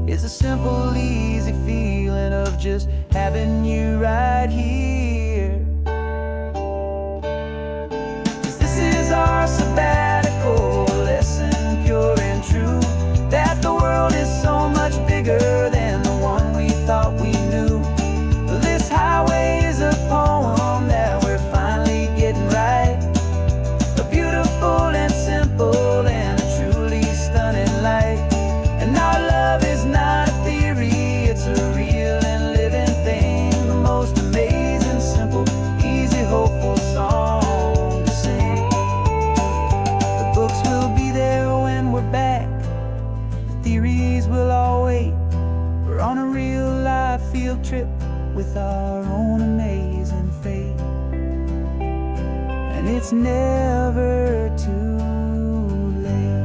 is a simple, easy feeling of just having you right here. 'Cause this is our sabbatical lesson, pure and true, that the world is so much bigger than the one we thought we knew. This highway is a poem that we're finally getting right, a beautiful and simple and a truly stunning light. And our love is not a theory, it's a real and living thing, the most amazing, simple, easy, hopeful song to sing. The books will be there when we're back, the theories will all wait. We're on a real life field trip with our own amazing fate, and it's never too late.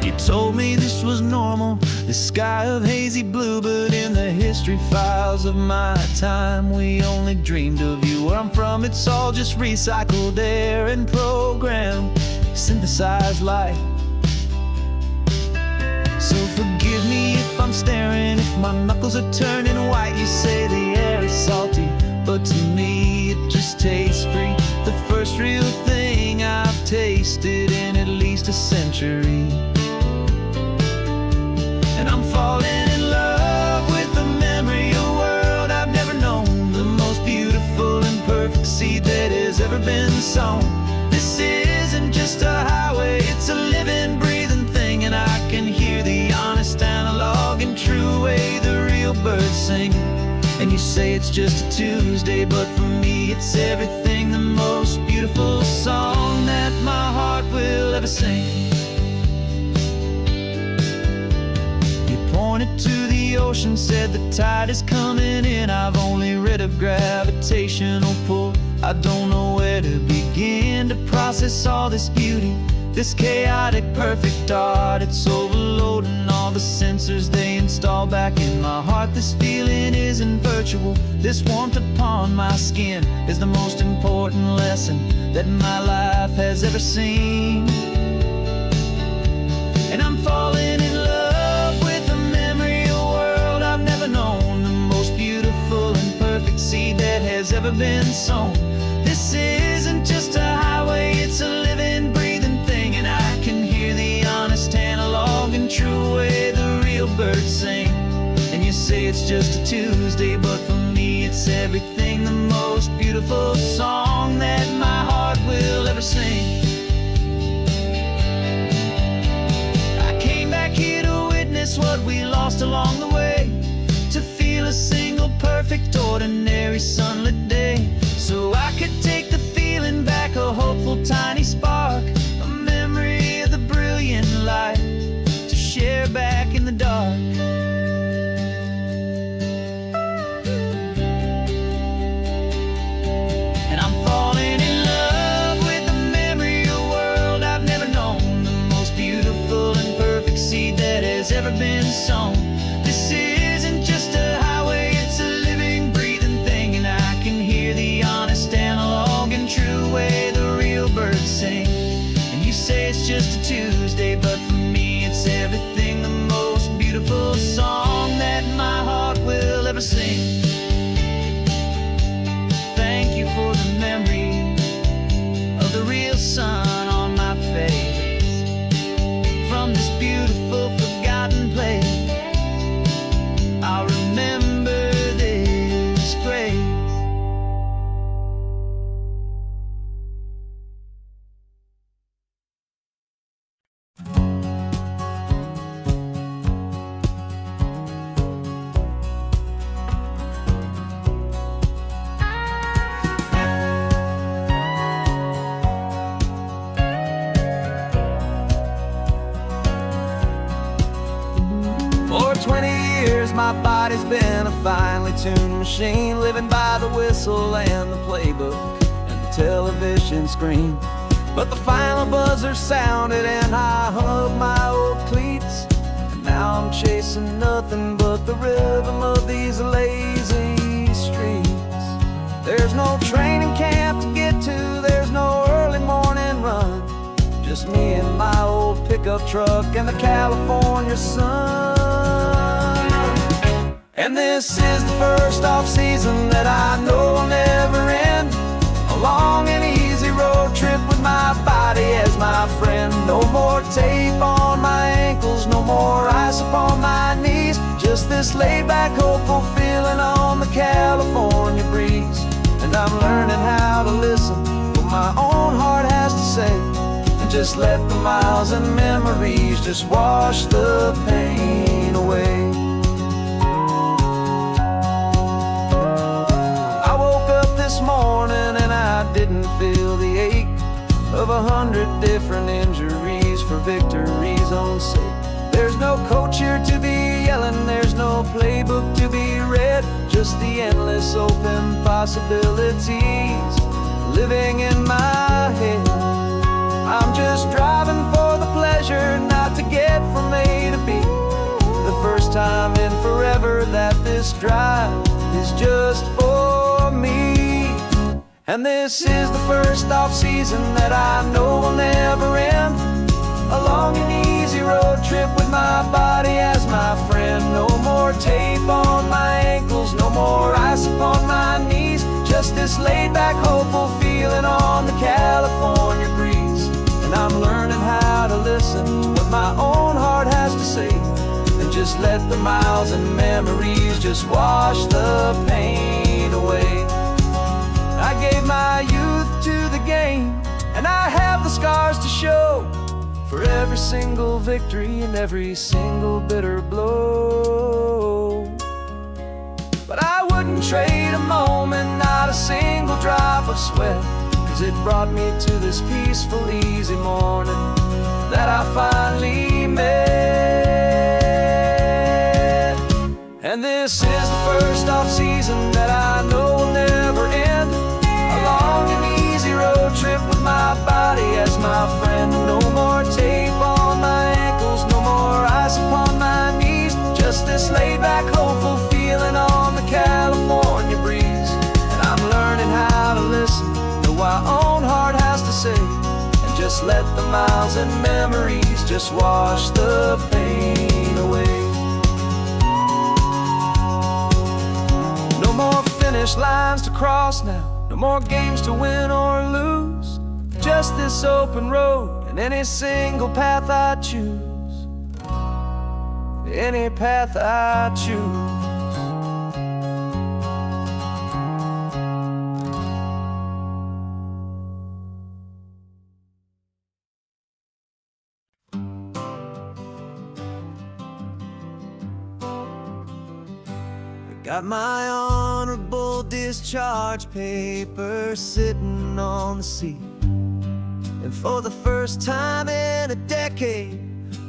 You told me this was normal, the sky of hazy blue, but in the history files of my time, we only dreamed of you. Where I'm from, it's all just recycled air and programmed, synthesized light. So forgive me if I'm staring, if my knuckles are turning white. You say the air is salty, but to me it just tastes free. The first real thing I've tasted in at least a century. And I'm falling in love with the memory of a world I've never known, the most beautiful and perfect seed that has ever been sown. This isn't just a highway, it's a living, breathing thing, and I can hear the honest, analog, and true way the real birds sing. And you say it's just a Tuesday, but for me it's everything, the most beautiful song that my heart will ever sing. Pointed to the ocean, said the tide is coming in. I've only read of gravitational pull, I don't know where to begin to process all this beauty, this chaotic perfect art. It's overloading all the sensors they install back in my heart. This feeling isn't virtual, this warmth upon my skin is the most important lesson that my life has ever seen. And I'm falling in love with the memory of a world I've never known, the most beautiful and perfect seed that has ever been sown. This isn't just a highway, it's a living, breathing thing, and I can hear the honest, analog, and true way the real birds sing. And you say it's just a Tuesday, but for me it's everything, the most beautiful song that my heart will ever sing. Here to witness what we lost along the way, to feel a single perfect ordinary sunlit day, so I could take the feeling back, a hopeful tiny spark, a memory of the brilliant light to share back in the dark. And I'm falling in love with the memory of a world I've never known, the most beautiful and perfect seed that has ever been sown. This isn't just a highway, it's a living, breathing thing, and I can hear the honest, analog, and true way the real birds sing. And you say it's just a Tuesday, but for me it's everything, the most beautiful song that my heart will ever sing. Thank you for the memory of the real sun on my face, from this beautiful forgotten place. I'll remember this grace. For 20 years my body's been a finely tuned machine, living by the whistle and the playbook and the television screen. But the final buzzer sounded and I hung up my old cleats, and now I'm chasing nothing but the rhythm of these lazy streets. There's no training camp to get to, there's no early morning run, just me and my old pickup truck and the California sun. And this is the first off-season that I know will never end, a long and easy road trip with my body as my friend. No more tape on my ankles, no more ice upon my knees, just this laid-back, hopeful feeling on the California breeze. And I'm learning how to listen what my own heart has to say, and just let the miles and memories just wash the pain away. I woke up this morning and I didn't feel the ache of 100 different injuries for victory's own sake. There's no coach here to be yelling, there's no playbook to be read, just the endless open possibilities living in my head. I'm just driving for the pleasure, not to get from A to B. The first time in forever that this drive is just for me. And this is the first off-season that I know will never end, a long and easy road trip with my body as my friend. No more tape on my ankles, no more ice upon my knees, just this laid-back, hopeful feeling on the California breeze. And I'm learning how to listen to what my own heart has to say, and just let the miles and memories just wash the pain away. I gave my youth to the game, and I have the scars to show for every single victory and every single bitter blow. But I wouldn't trade a moment, not a single drop of sweat, 'cause it brought me to this peaceful, easy morning that I finally met. And this is the first off-season that I know will never end, a long and easy road trip with my body as my friend. No more tape on my ankles, no more ice upon my knees, just this laid-back, hopeful feeling on the California breeze. And I'm learning how to listen to what my own heart has to say, and just let the miles and memories just wash the pain away. No more finish lines to cross now, no more games to win or lose, just this open road and any single path I choose, any path I choose. Got my honorable discharge paper sitting on the seat, and for the first time in a decade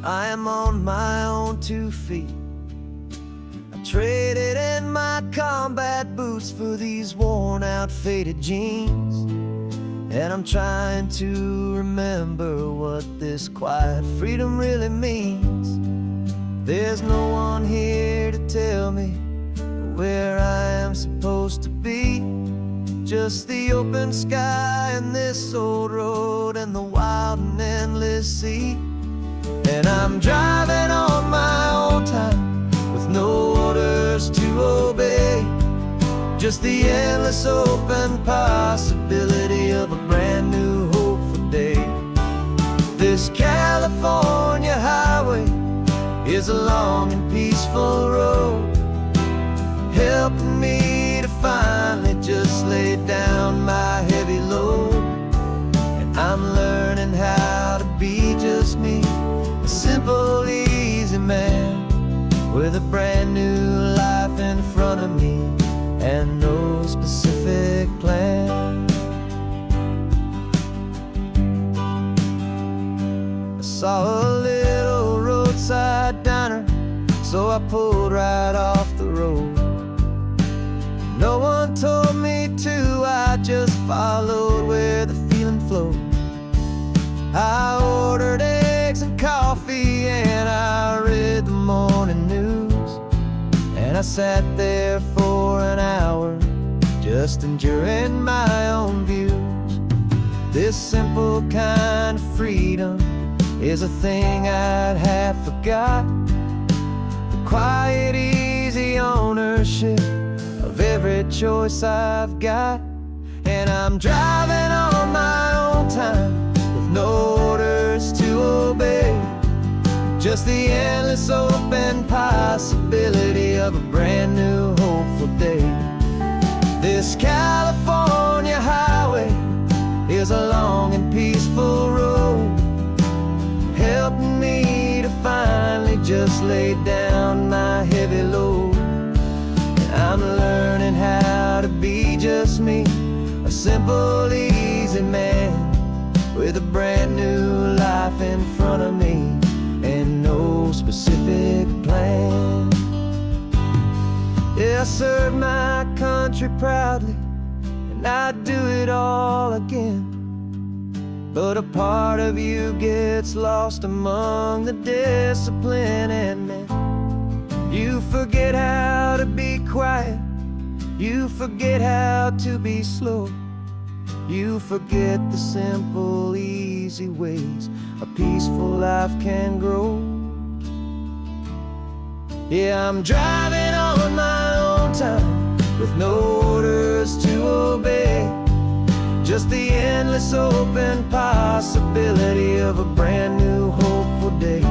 I am on my own 2 feet. I traded in my combat boots for these worn out faded jeans, and I'm trying to remember what this quiet freedom really means. There's no one here to tell me where I am supposed to be, just the open sky and this old road and the wild and endless sea. And I'm driving on my own time with no orders to obey, just the endless open possibility of a brand new hopeful day. This California highway is a long and peaceful road, helping me to finally just lay down my heavy load. And I'm learning how to be just me, a simple, easy man with a brand new life in front of me and no specific plan. I saw a little roadside diner so I pulled right off the road. No one told me to, I just followed where the feeling flowed. I ordered eggs and coffee and I read the morning news. And I sat there for an hour, just enjoying my own views. This simple kind of freedom is a thing I'd have forgot. The quiet, easy ownership of every choice I've got. And I'm driving on my own time with no orders to obey, just the endless open possibility of a brand new hopeful day. This California highway is a long and peaceful road, helping me to finally just lay down my heavy load. And I'm learning how to be just me, a simple, easy man with a brand new life in front of me and no specific plan. Yeah, I serve my country proudly and I'd do it all again. But a part of you gets lost among the discipline and men. You forget how to be quiet, you forget how to be slow, you forget the simple, easy ways a peaceful life can grow. Yeah, I'm driving on my own time with no orders to obey, just the endless open possibility of a brand new hopeful day.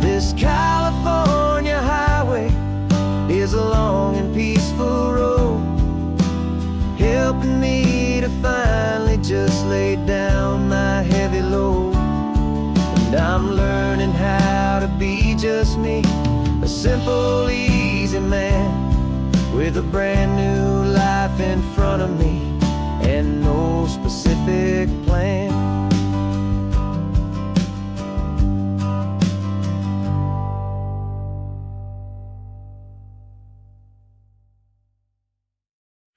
This California highway is a long and peaceful road, helping me to finally just lay down my heavy load. And I'm learning how to be just me, a simple, easy man with a brand new life in front of me